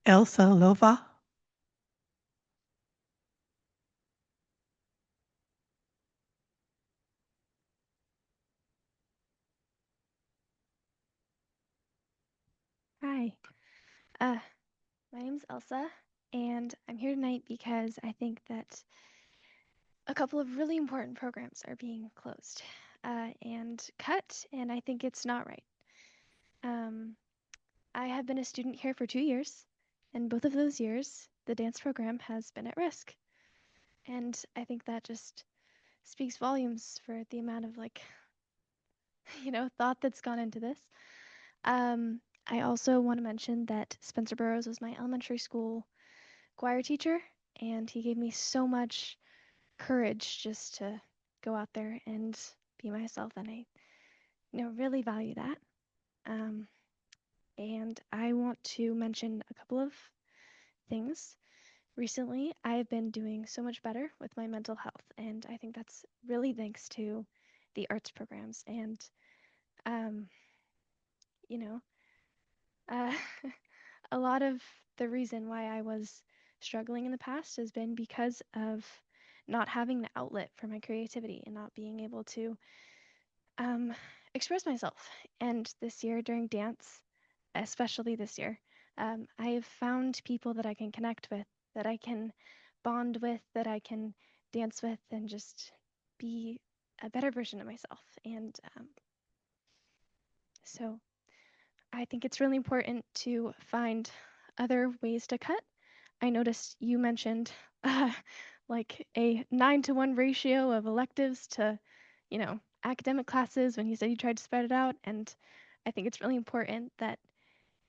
Elsa Lova. Hi, my name's Elsa, and I'm here tonight because I think that a couple of really important programs are being closed and cut, and I think it's not right. I have been a student here for 2 years, and both of those years, the dance program has been at risk. And I think that just speaks volumes for the amount of thought that's gone into this. I also want to mention that Spencer Burrows was my elementary school choir teacher, and he gave me so much courage just to go out there and be myself, and I really value that. And I want to mention a couple of things. Recently, I've been doing so much better with my mental health, and I think that's really thanks to the arts programs. And a lot of the reason why I was struggling in the past has been because of not having the outlet for my creativity and not being able to express myself. And this year during dance, especially this year, I have found people that I can connect with, that I can bond with, that I can dance with, and just be a better version of myself. And so I think it's really important to find other ways to cut. I noticed you mentioned like a 9-to-1 ratio of electives to, academic classes when you said you tried to spread it out. And I think it's really important that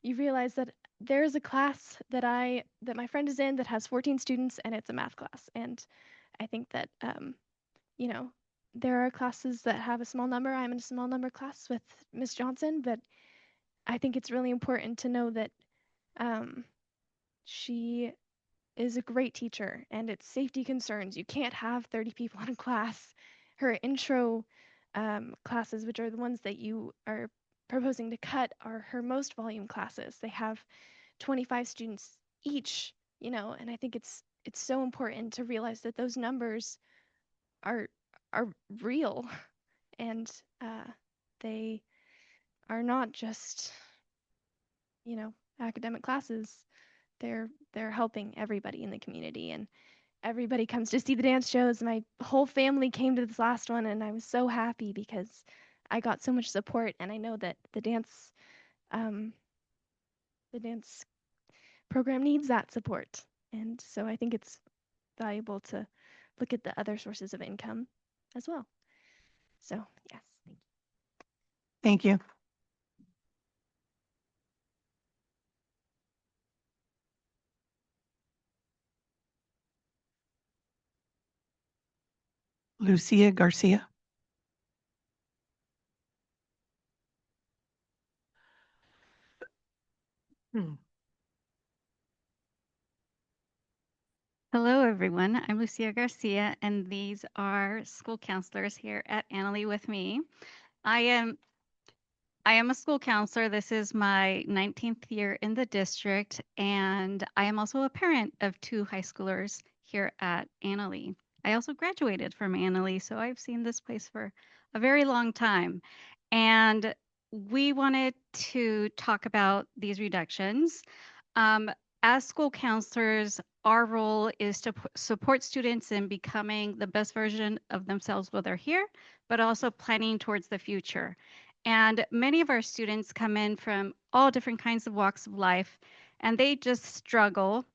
you realize that there's a class that my friend is in that has 14 students, and it's a math class. And I think that, there are classes that have a small number. I'm in a small number class with Miss Johnson, but I think it's really important to know that she is a great teacher, and it's safety concerns. You can't have 30 people in a class. Her intro classes, which are the ones that you are proposing to cut, are her most volume classes. They have 25 students each, and I think it's so important to realize that those numbers are real, and they are not just academic classes. They're helping everybody in the community, and everybody comes to see the dance shows. My whole family came to this last one, and I was so happy because I got so much support, and I know that the dance program needs that support. And so I think it's valuable to look at the other sources of income as well. So yes, Thank you. Lucia Garcia. Hello, everyone. I'm Lucia Garcia, and these are school counselors here at Annalee with me. I am a school counselor. This is my 19th year in the district, and I am also a parent of 2 high schoolers here at Annalee. I also graduated from Annalee, so I've seen this place for a very long time. And we wanted to talk about these reductions. As school counselors, our role is to support students in becoming the best version of themselves while they're here, but also planning towards the future. And many of our students come in from all different kinds of walks of life, and they just struggle,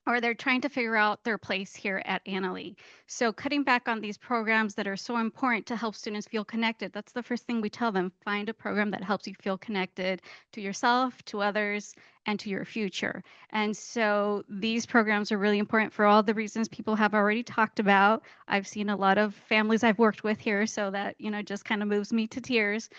or they're trying to figure out their place here at Annalee. So cutting back on these programs that are so important to help students feel connected, that's the first thing we tell them. Find a program that helps you feel connected to yourself, to others, and to your future. And so these programs are really important for all the reasons people have already talked about. I've seen a lot of families I've worked with here, so that, just kind of moves me to tears.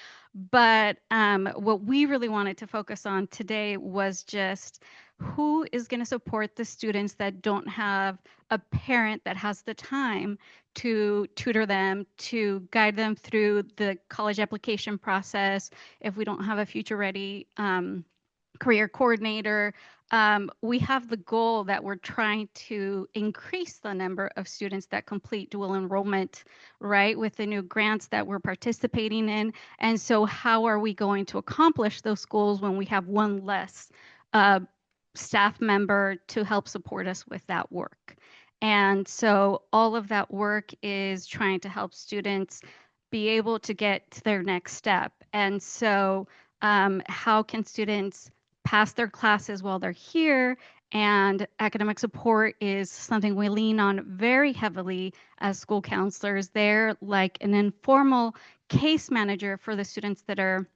But what we really wanted to focus on today was just who is going to support the students that don't have a parent that has the time to tutor them, to guide them through the college application process. If we don't have a future ready career coordinator, we have the goal that we're trying to increase the number of students that complete dual enrollment, right, with the new grants that we're participating in. And so how are we going to accomplish those goals when we have one less staff member to help support us with that work? And so all of that work is trying to help students be able to get to their next step. And so how can students pass their classes while they're here? And academic support is something we lean on very heavily as school counselors. They're like an informal case manager for the students that are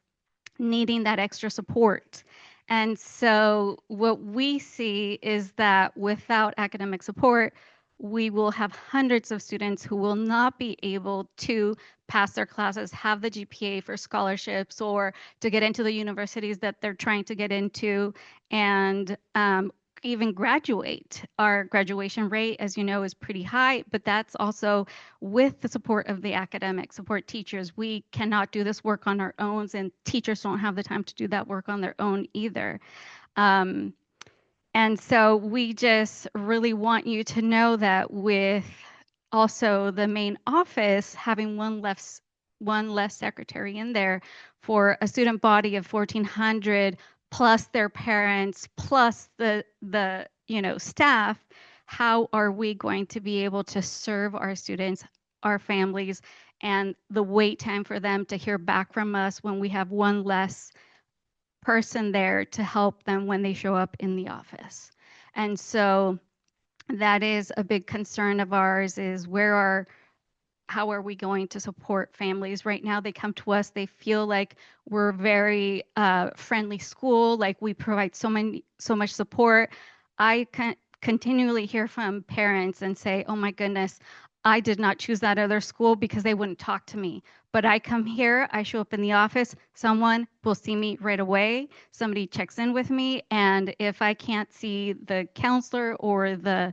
needing that extra support. And so what we see is that without academic support, we will have hundreds of students who will not be able to pass their classes, have the GPA for scholarships, or to get into the universities that they're trying to get into, and even graduate. Our graduation rate, as you know, is pretty high, but that's also with the support of the academic support teachers. We cannot do this work on our own, and teachers don't have the time to do that work on their own either. And so we just really want you to know that with also the main office having one less secretary in there for a student body of 1,400 plus their parents plus the staff, how are we going to be able to serve our students, our families, and the wait time for them to hear back from us when we have one less person there to help them when they show up in the office? And so that is a big concern of ours, is how are we going to support families? Right now they come to us, they feel like we're very friendly school, like we provide so much support. I continually hear from parents and say, oh my goodness, I did not choose that other school because they wouldn't talk to me. But I come here, I show up in the office, someone will see me right away. Somebody checks in with me. And if I can't see the counselor or the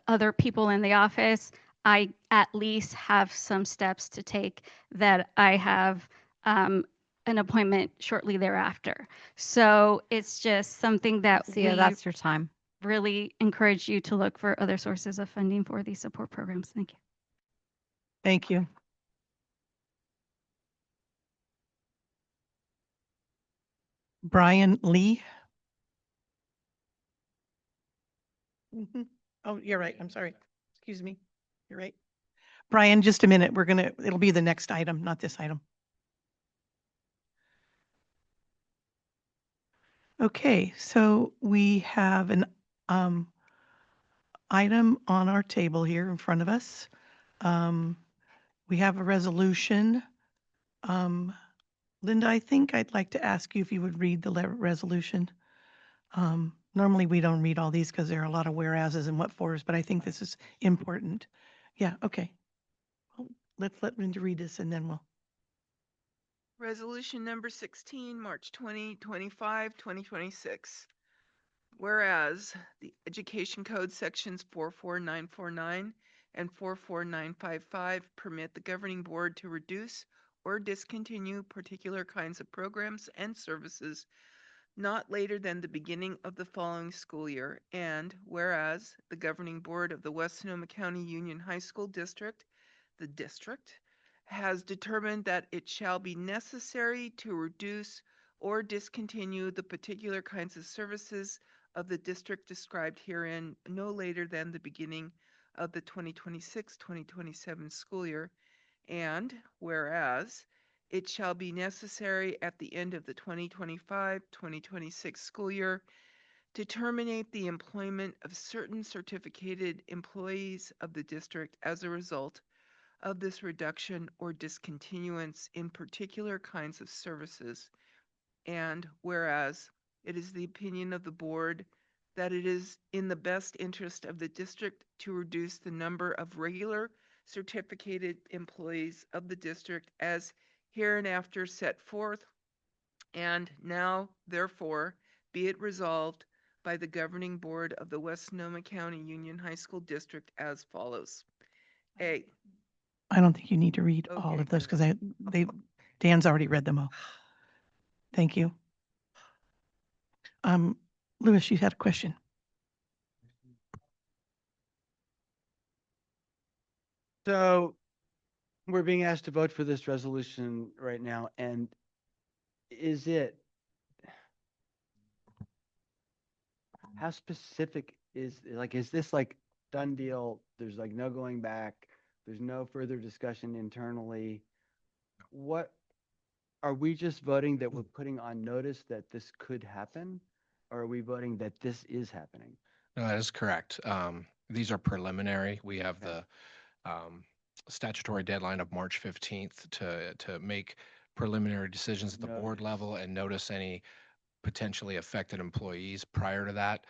other people in the office, I at least have some steps to take that I have an appointment shortly thereafter. So it's just something that Lucia, we that's your time. really encourage you to look for other sources of funding for these support programs. Thank you. Thank you. Brian Lee. Mhm. Oh, you're right. I'm sorry. Excuse me. You're right. Brian, just a minute. It'll be the next item, not this item. Okay, so we have an item on our table here in front of us. We have a resolution. Linda, I think I'd like to ask you if you would read the resolution. Normally we don't read all these because there are a lot of whereases and what fors, but I think this is important. Yeah, okay. Well, let's let Linda read this and then we'll. Resolution number 16, March 2025, 2026. Whereas the Education Code sections 44949 and 44955 permit the governing board to reduce or discontinue particular kinds of programs and services not later than the beginning of the following school year. And whereas the governing board of the West Sonoma County Union High School District, the district, has determined that it shall be necessary to reduce or discontinue the particular kinds of services of the district described herein no later than the beginning of the 2026-2027 school year. And whereas it shall be necessary at the end of the 2025-2026 school year to terminate the employment of certain certificated employees of the district as a result of this reduction or discontinuance in particular kinds of services. And whereas it is the opinion of the board that it is in the best interest of the district to reduce the number of regular certificated employees of the district as hereinafter set forth, and now therefore be it resolved by the governing board of the West Sonoma County Union High School District as follows. A, I don't think you need to read all of those because Dan's already read them all. Thank you. Louis, you had a question. So we're being asked to vote for this resolution right now, and is it, how specific is this like done deal? There's like no going back. There's no further discussion internally. What are we just voting that we're putting on notice that this could happen? Or are we voting that this is happening? No, that is correct. These are preliminary. We have the statutory deadline of March 15th to make preliminary decisions at the board level and notice any potentially affected employees prior to that.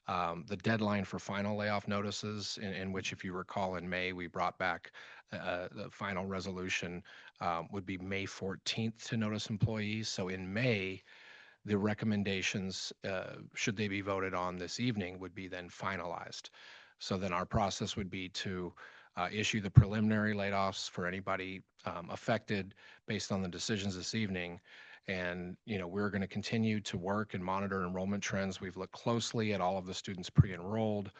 The deadline for final layoff notices, in which, if you recall, in May, we brought back the final resolution, would be May 14th to notice employees. So in May, the recommendations, should they be voted on this evening, would be then finalized. So then our process would be to issue the preliminary layoffs for anybody affected based on the decisions this evening. And, we're going to continue to work and monitor enrollment trends. We've looked closely at all of the students pre-enrolled.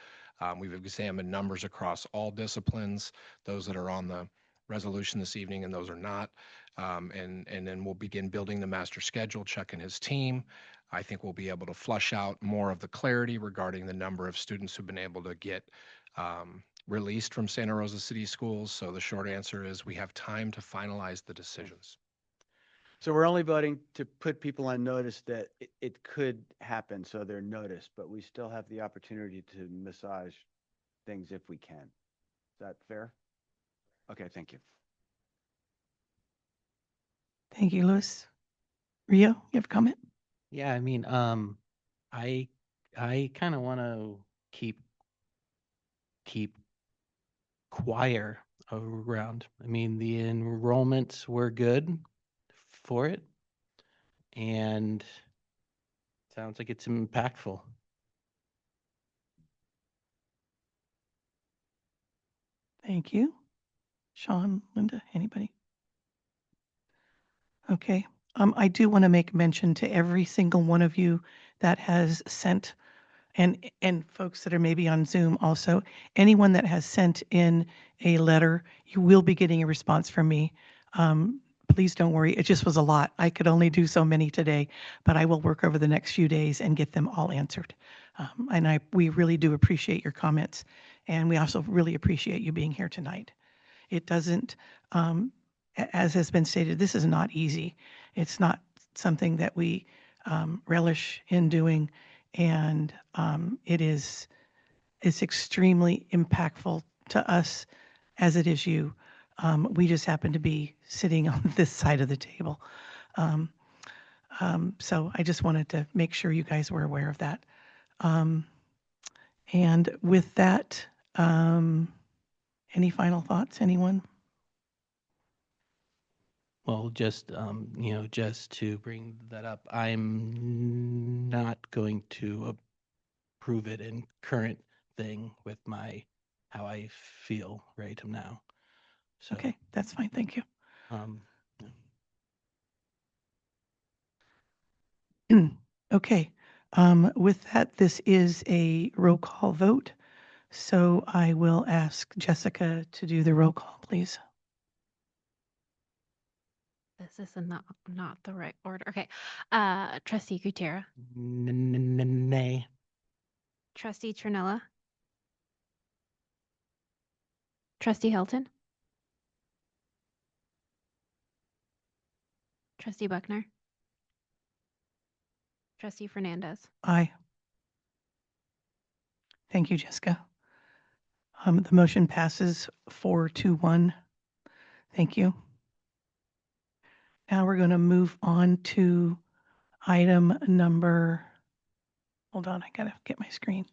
We've examined numbers across all disciplines, those that are on the resolution this evening and those are not. And then we'll begin building the master schedule. Chuck and his team, I think we'll be able to flush out more of the clarity regarding the number of students who've been able to get released from Santa Rosa City Schools. So the short answer is we have time to finalize the decisions. So we're only voting to put people on notice that it could happen, so they're noticed, but we still have the opportunity to massage things if we can. Is that fair? Okay, thank you. Thank you, Louis. Rio, you have a comment? Yeah, I mean, I kind of want to keep choir around. I mean, the enrollments were good for it, and sounds like it's impactful. Thank you. Sean, Linda, anybody? Okay. I do want to make mention to every single one of you that has sent, and folks that are maybe on Zoom also, anyone that has sent in a letter, you will be getting a response from me. Please don't worry. It just was a lot. I could only do so many today, but I will work over the next few days and get them all answered. And we really do appreciate your comments. And we also really appreciate you being here tonight. It doesn't, as has been stated, this is not easy. It's not something that we relish in doing, and it's extremely impactful to us as it is you. We just happen to be sitting on this side of the table. So I just wanted to make sure you guys were aware of that. And with that, any final thoughts, anyone? Well, just, just to bring that up, I'm not going to approve it in current thing with how I feel right now. So, okay, that's fine. Thank you. Okay. With that, this is a roll call vote. So I will ask Jessica to do the roll call, please. This is not the right order. Okay. Trustee Gutierrez. Nay. Trustee Trinella. Trustee Hilton. Trustee Buckner. Trustee Fernandez. Aye. Thank you, Jessica. The motion passes 4-1. Thank you. Now we're going to move on to item number, hold on, I got to get my screen.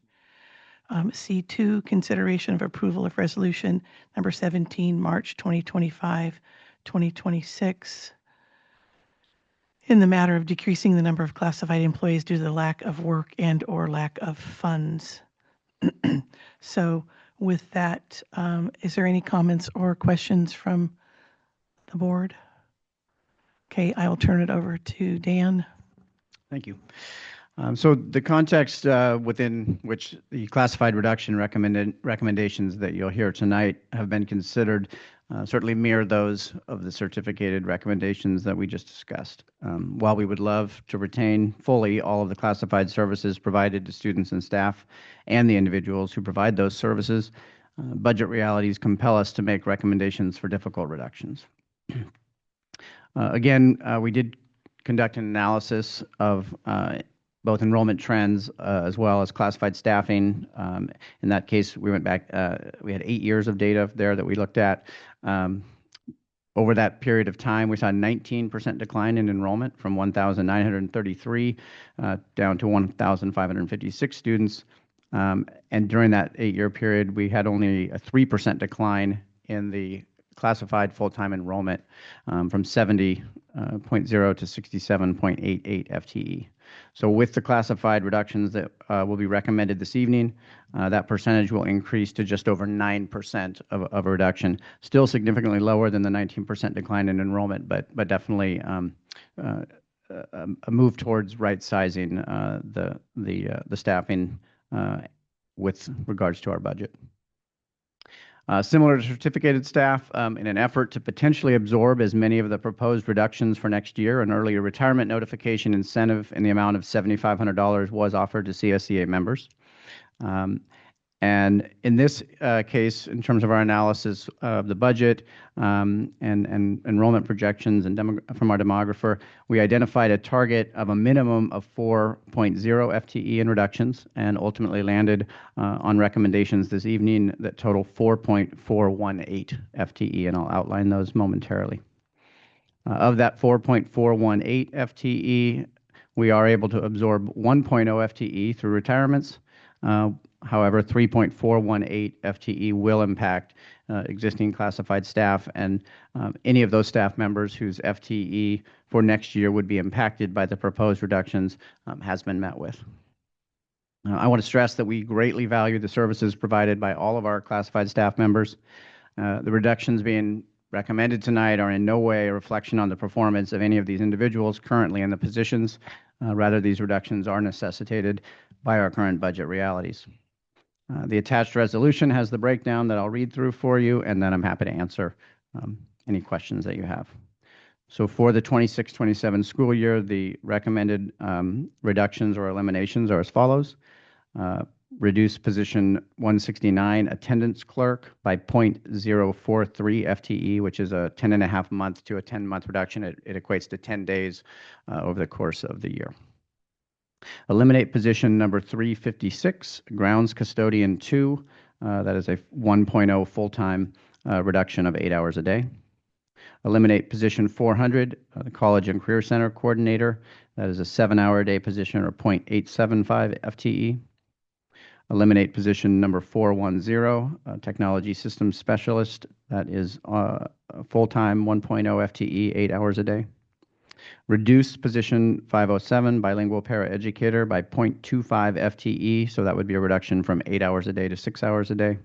C2, consideration of approval of resolution number 17, March 2025, 2026. In the matter of decreasing the number of classified employees due to the lack of work and or lack of funds. So with that, is there any comments or questions from the board? Okay, I will turn it over to Dan. Thank you. So the context within which the classified reduction recommendations that you'll hear tonight have been considered certainly mirror those of the certificated recommendations that we just discussed. While we would love to retain fully all of the classified services provided to students and staff and the individuals who provide those services, budget realities compel us to make recommendations for difficult reductions. Again, we did conduct an analysis of both enrollment trends as well as classified staffing. In that case, we went back, we had 8 years of data there that we looked at. Over that period of time, we saw a 19% decline in enrollment from 1,933 down to 1,556 students. And during that 8-year period, we had only a 3% decline in the classified full-time enrollment from 70.0 to 67.88 FTE. So with the classified reductions that will be recommended this evening, that percentage will increase to just over 9% of a reduction. Still significantly lower than the 19% decline in enrollment, but definitely a move towards right-sizing the staffing with regards to our budget. Similar to certificated staff, in an effort to potentially absorb as many of the proposed reductions for next year, an earlier retirement notification incentive in the amount of $7,500 was offered to CSEA members. And in this case, in terms of our analysis of the budget and enrollment projections and from our demographer, we identified a target of a minimum of 4.0 FTE in reductions and ultimately landed on recommendations this evening that total 4.418 FTE, and I'll outline those momentarily. Of that 4.418 FTE, we are able to absorb 1.0 FTE through retirements, However, 3.418 FTE will impact existing classified staff, and any of those staff members whose FTE for next year would be impacted by the proposed reductions has been met with. I want to stress that we greatly value the services provided by all of our classified staff members. The reductions being recommended tonight are in no way a reflection on the performance of any of these individuals currently in the positions. Rather, these reductions are necessitated by our current budget realities. The attached resolution has the breakdown that I'll read through for you, and then I'm happy to answer any questions that you have. So for the 26-27 school year, the recommended reductions or eliminations are as follows. Reduce position 169, attendance clerk, by 0.043 FTE, which is a 10.5 month to a 10-month reduction. It equates to 10 days over the course of the year. Eliminate position number 356, grounds custodian 2. That is a 1.0 full-time reduction of 8 hours a day. Eliminate position 400, the College and Career Center coordinator. That is a 7-hour-a-day position, or 0.875 FTE. Eliminate position number 410, technology systems specialist. That is full-time 1.0 FTE, 8 hours a day. Reduce position 507, bilingual paraeducator, by 0.25 FTE. So that would be a reduction from 8 hours a day to 6 hours a day.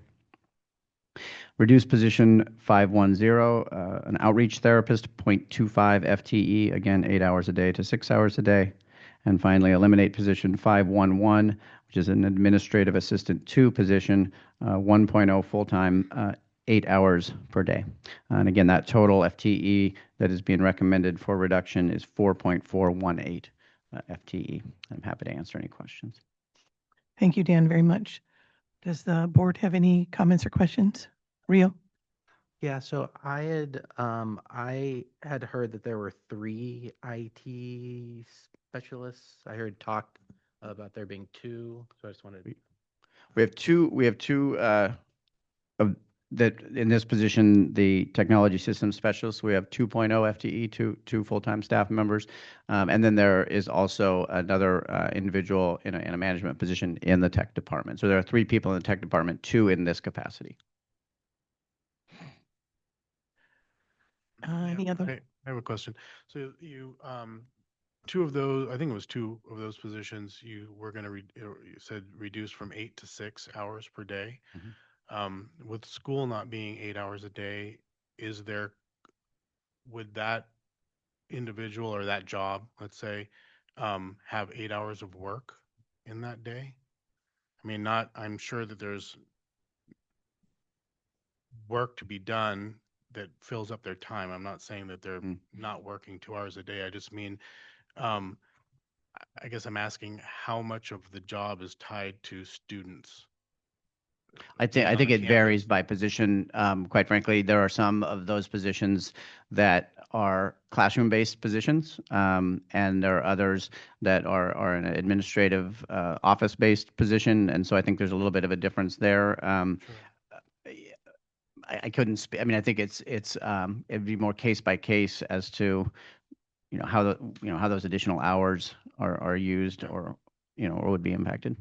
Reduce position 510, an outreach therapist, 0.25 FTE, again, 8 hours a day to 6 hours a day. And finally, eliminate position 511, which is an administrative assistant 2 position, 1.0 full-time, 8 hours per day. And again, that total FTE that is being recommended for reduction is 4.418 FTE. I'm happy to answer any questions. Thank you, Dan, very much. Does the board have any comments or questions? Rio? Yeah, so I had heard that there were 3 IT specialists. I heard talked about there being 2, so I just wanted. We have two of that in this position, the technology systems specialists. We have 2.0 FTE, two full-time staff members, and then there is also another individual in a management position in the tech department. So there are 3 people in the tech department, 2 in this capacity. Any other? I have a question. So you, 2 of those, I think it was 2 of those positions, you were going to, you said reduce from 8 to 6 hours per day. With school not being 8 hours a day, would that individual or that job, let's say, have 8 hours of work in that day? I mean, I'm sure that there's work to be done that fills up their time. I'm not saying that they're not working 2 hours a day. I just mean, I guess I'm asking how much of the job is tied to students. I think it varies by position. Quite frankly, there are some of those positions that are classroom-based positions, and there are others that are an administrative office-based position. And so I think there's a little bit of a difference there. I couldn't speak. I mean, I think it'd be more case by case as to, how those additional hours are used or would be impacted.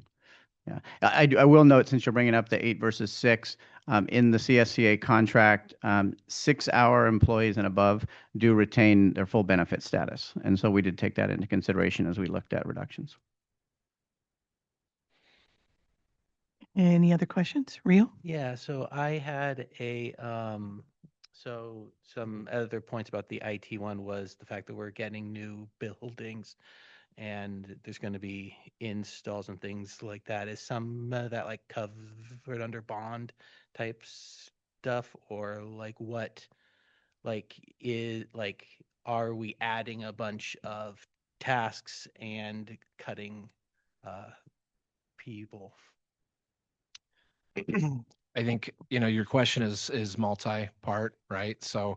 Yeah, I will note, since you're bringing up the 8 versus 6, in the CSCA contract, 6-hour employees and above do retain their full benefit status. And so we did take that into consideration as we looked at reductions. Any other questions? Rio? Yeah, so I had some other points about the IT one was the fact that we're getting new buildings and there's going to be installs and things like that. Is some of that like covered under bond type stuff, or like what, are we adding a bunch of tasks and cutting people? I think, your question is multi-part, right? So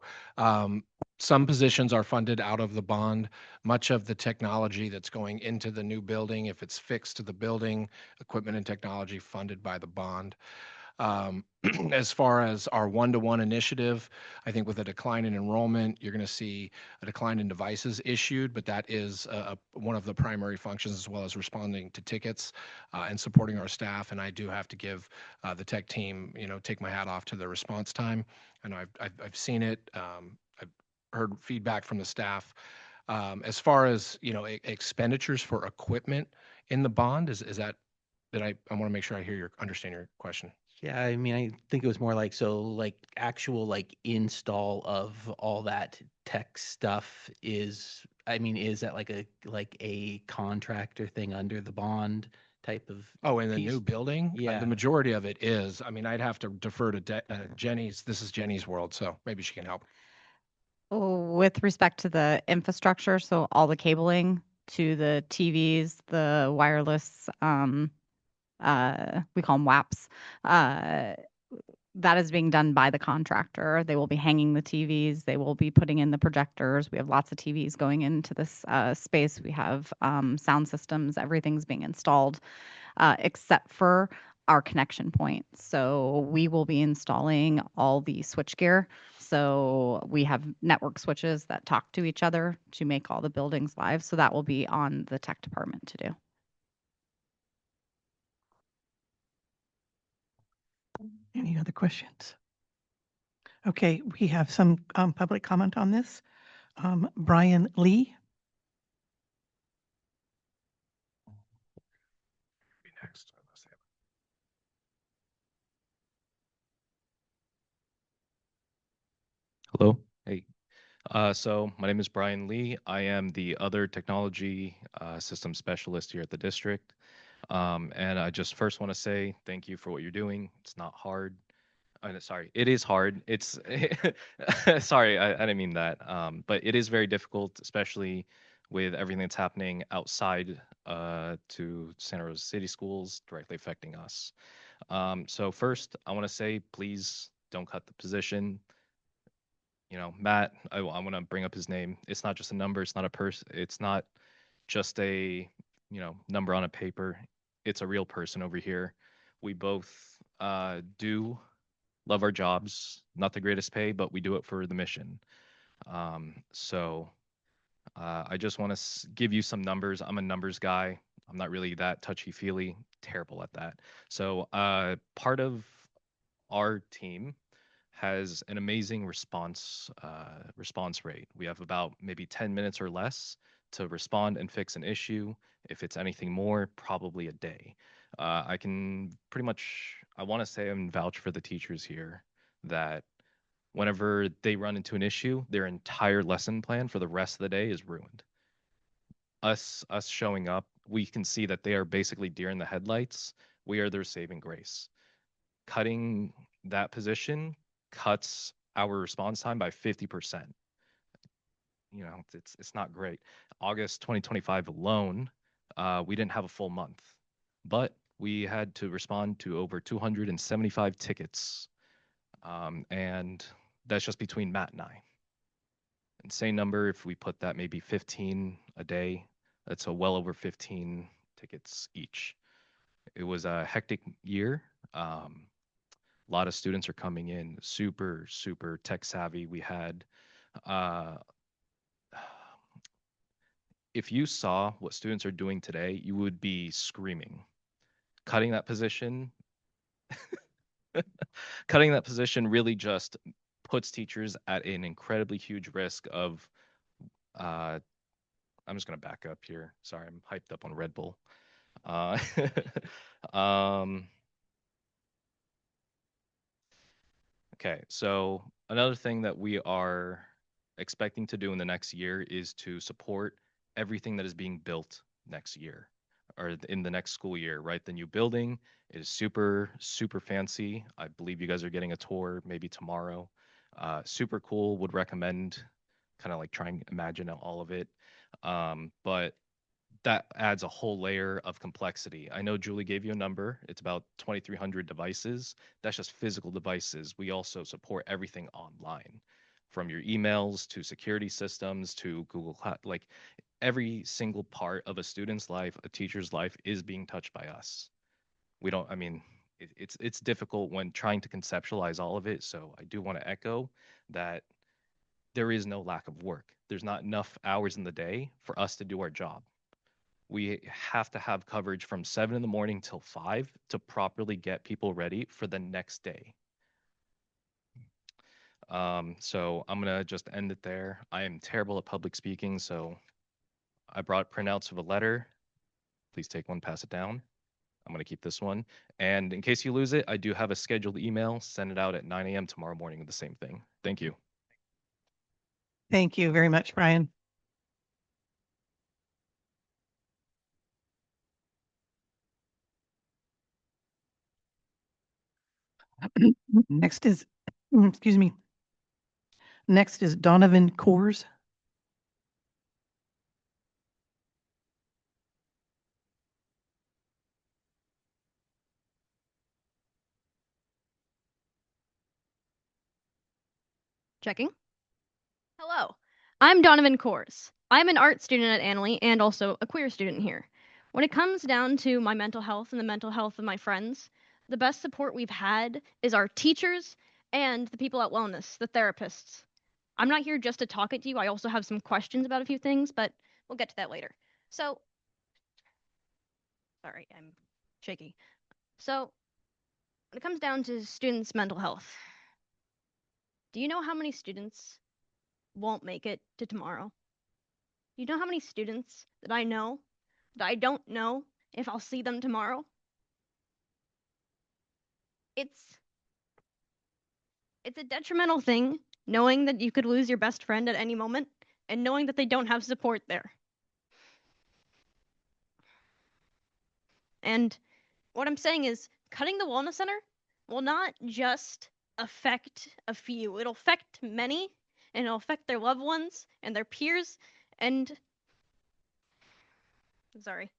some positions are funded out of the bond. Much of the technology that's going into the new building, if it's fixed to the building, equipment and technology funded by the bond. As far as our one-to-one initiative, I think with a decline in enrollment, you're going to see a decline in devices issued, but that is one of the primary functions, as well as responding to tickets and supporting our staff. And I do have to give the tech team, take my hat off to the response time. And I've seen it. I've heard feedback from the staff. As far as expenditures for equipment in the bond, is that I want to make sure I understand your question. Yeah, I mean, I think it was more like, so like actual like install of all that tech stuff is, I mean, is that like a contractor thing under the bond type of? Oh, in the piece? new building? Yeah. The majority of it is. I mean, I'd have to defer to Jenny's. This is Jenny's world, so maybe she can help. With respect to the infrastructure, so all the cabling to the TVs, the wireless, we call them WAPs, that is being done by the contractor. They will be hanging the TVs. They will be putting in the projectors. We have lots of TVs going into this space. We have sound systems. Everything's being installed except for our connection point. So we will be installing all the switchgear. So we have network switches that talk to each other to make all the buildings live. So that will be on the tech department to do. Any other questions? Okay, we have some public comment on this. Brian Lee. Next. Hello. Hey. So my name is Brian Lee. I am the other technology system specialist here at the district. And I just first want to say thank you for what you're doing. It's not hard. Sorry, it is hard. It's sorry, I didn't mean that. But it is very difficult, especially with everything that's happening outside to Santa Rosa City Schools, directly affecting us. So first, I want to say, please don't cut the position. Matt, I want to bring up his name. It's not just a number. It's not a person. It's not just a, number on a paper. It's a real person over here. We both do love our jobs. Not the greatest pay, but we do it for the mission. So I just want to give you some numbers. I'm a numbers guy. I'm not really that touchy-feely. Terrible at that. So part of our team has an amazing response rate. We have about maybe 10 minutes or less to respond and fix an issue. If it's anything more, probably a day. I can pretty much, I want to say and vouch for the teachers here that whenever they run into an issue, their entire lesson plan for the rest of the day is ruined. Us showing up, we can see that they are basically deer in the headlights. We are their saving grace. Cutting that position cuts our response time by 50%. It's not great. August 2025 alone, we didn't have a full month, but we had to respond to over 275 tickets. And that's just between Matt and I. Insane number. If we put that maybe 15 a day, that's a well over 15 tickets each. It was a hectic year. A lot of students are coming in super, super tech savvy. We had, if you saw what students are doing today, you would be screaming. Cutting that position, really just puts teachers at an incredibly huge risk of, I'm just going to back up here. Sorry, I'm hyped up on Red Bull. Okay, so another thing that we are expecting to do in the next year is to support everything that is being built next year or in the next school year, right? The new building is super, super fancy. I believe you guys are getting a tour maybe tomorrow. Super cool. Would recommend kind of like trying to imagine all of it. But that adds a whole layer of complexity. I know Julie gave you a number. It's about 2,300 devices. That's just physical devices. We also support everything online, from your emails to security systems to Google Cloud. Like every single part of a student's life, a teacher's life is being touched by us. it's difficult when trying to conceptualize all of it. So I do want to echo that there is no lack of work. There's not enough hours in the day for us to do our job. We have to have coverage from 7 in the morning till 5 to properly get people ready for the next day. So I'm gonna just end it there. I am terrible at public speaking, so I brought printouts of a letter. Please take one, pass it down. I'm gonna keep this one. And in case you lose it, I do have a scheduled email. Send it out at 9 a.m. tomorrow morning with the same thing. Thank you. Thank you very much, Brian. Next is, excuse me. Next is Donovan Coors. Checking. Hello, I'm Donovan Coors. I'm an art student at Annalee and also a queer student here. When it comes down to my mental health and the mental health of my friends, the best support we've had is our teachers and the people at Wellness, the therapists. I'm not here just to talk at you. I also have some questions about a few things, but we'll get to that later. So, sorry, I'm shaky. So, when it comes down to students' mental health, do you know how many students won't make it to tomorrow? You know how many students that I know that I don't know if I'll see them tomorrow? It's a detrimental thing knowing that you could lose your best friend at any moment and knowing that they don't have support there. And what I'm saying is cutting the Wellness Center will not just affect a few, it'll affect many, and it'll affect their loved ones and their peers. And sorry.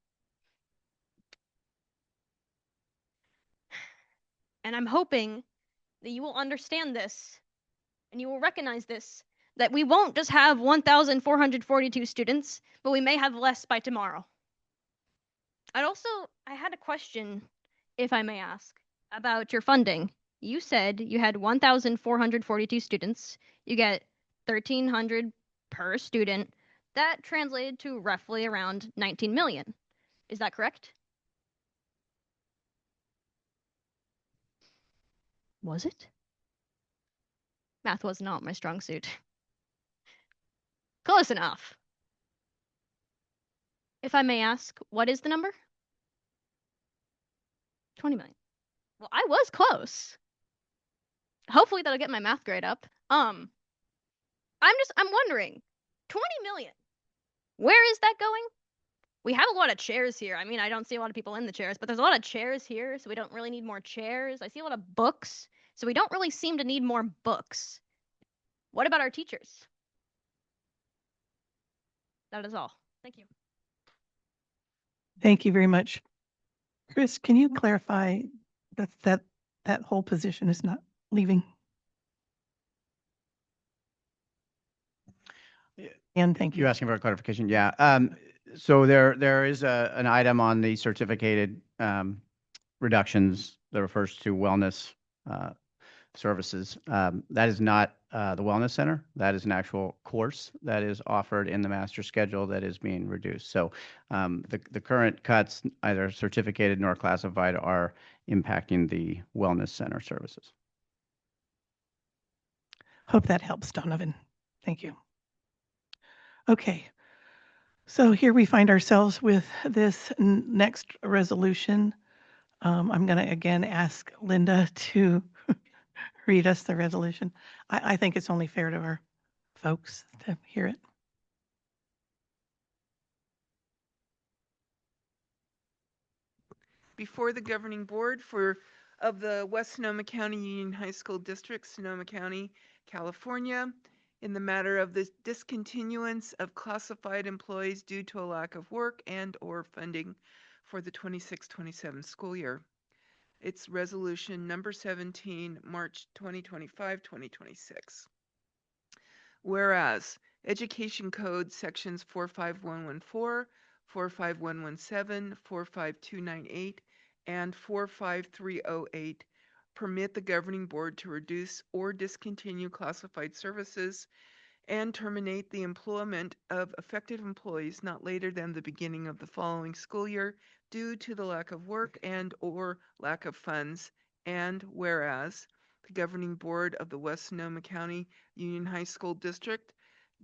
And I'm hoping that you will understand this and you will recognize this, that we won't just have 1,442 students, but we may have less by tomorrow. I had a question, if I may ask, about your funding. You said you had 1,442 students. You get 1,300 per student. That translated to roughly around 19 million. Is that correct? Was it? Math was not my strong suit. Close enough. If I may ask, what is the number? 20 million. Well, I was close. Hopefully that'll get my math grade up. I'm wondering, 20 million. Where is that going? We have a lot of chairs here. I mean, I don't see a lot of people in the chairs, but there's a lot of chairs here, so we don't really need more chairs. I see a lot of books, so we don't really seem to need more books. What about our teachers? That is all. Thank you. Thank you very much. Chris, can you clarify that whole position is not leaving? And thank you. You asking for a clarification? Yeah. So there is an item on the certificated reductions that refers to wellness services. That is not the Wellness Center. That is an actual course that is offered in the master schedule that is being reduced. So the current cuts, either certificated nor classified, are impacting the Wellness Center services. Hope that helps, Donovan. Thank you. Okay. So here we find ourselves with this next resolution. I'm going to again ask Linda to read us the resolution. I think it's only fair to our folks to hear it. Before the governing board of the West Sonoma County Union High School District, Sonoma County, California, in the matter of the discontinuance of classified employees due to a lack of work and/or funding for the 26-27 school year. It's resolution number 17, March 2025-2026. Whereas Education Code sections 45114, 45117, 45298, and 45308 permit the governing board to reduce or discontinue classified services and terminate the employment of affected employees not later than the beginning of the following school year due to the lack of work and or lack of funds. And whereas the governing board of the West Sonoma County Union High School District,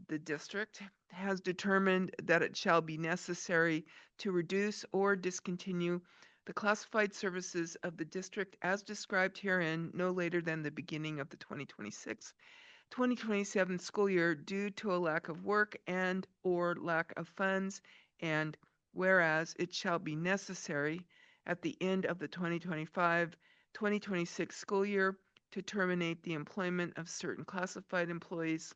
the district, has determined that it shall be necessary to reduce or discontinue the classified services of the district as described herein no later than the beginning of the 2026-2027 school year due to a lack of work and or lack of funds, and whereas it shall be necessary at the end of the 2025-2026 school year to terminate the employment of certain classified employees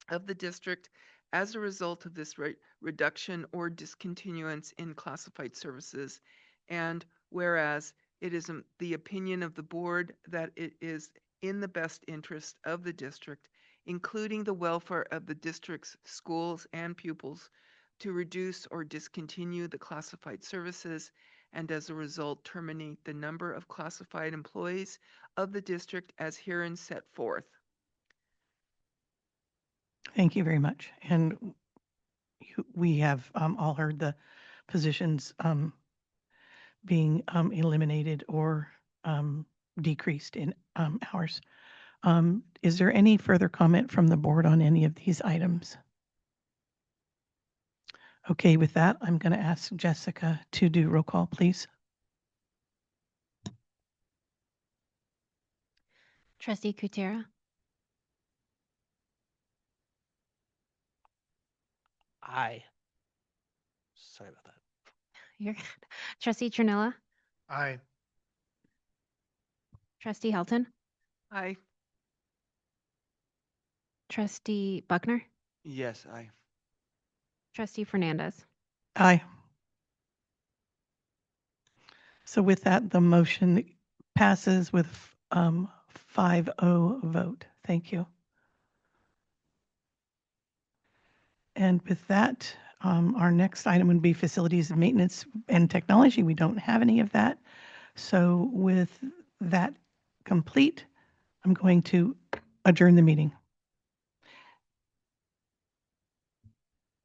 of the district as a result of this reduction or discontinuance in classified services, and whereas it is the opinion of the board that it is in the best interest of the district, including the welfare of the district's schools and pupils, to reduce or discontinue the classified services and as a result terminate the number of classified employees of the district as herein set forth. Thank you very much. And we have all heard the positions being eliminated or decreased in hours. Is there any further comment from the board on any of these items? Okay, with that, I'm going to ask Jessica to do roll call, please. Trustee Kutera, Aye. Sorry about that. you're good. Trustee Trinilla, Aye. Trustee Helton, Aye. Trustee Buckner, Yes, aye. Trustee Fernandez. Aye. So with that, the motion passes with 5-0 vote. Thank you. And with that, our next item would be facilities and maintenance and technology. We don't have any of that. So with that complete, I'm going to adjourn the meeting.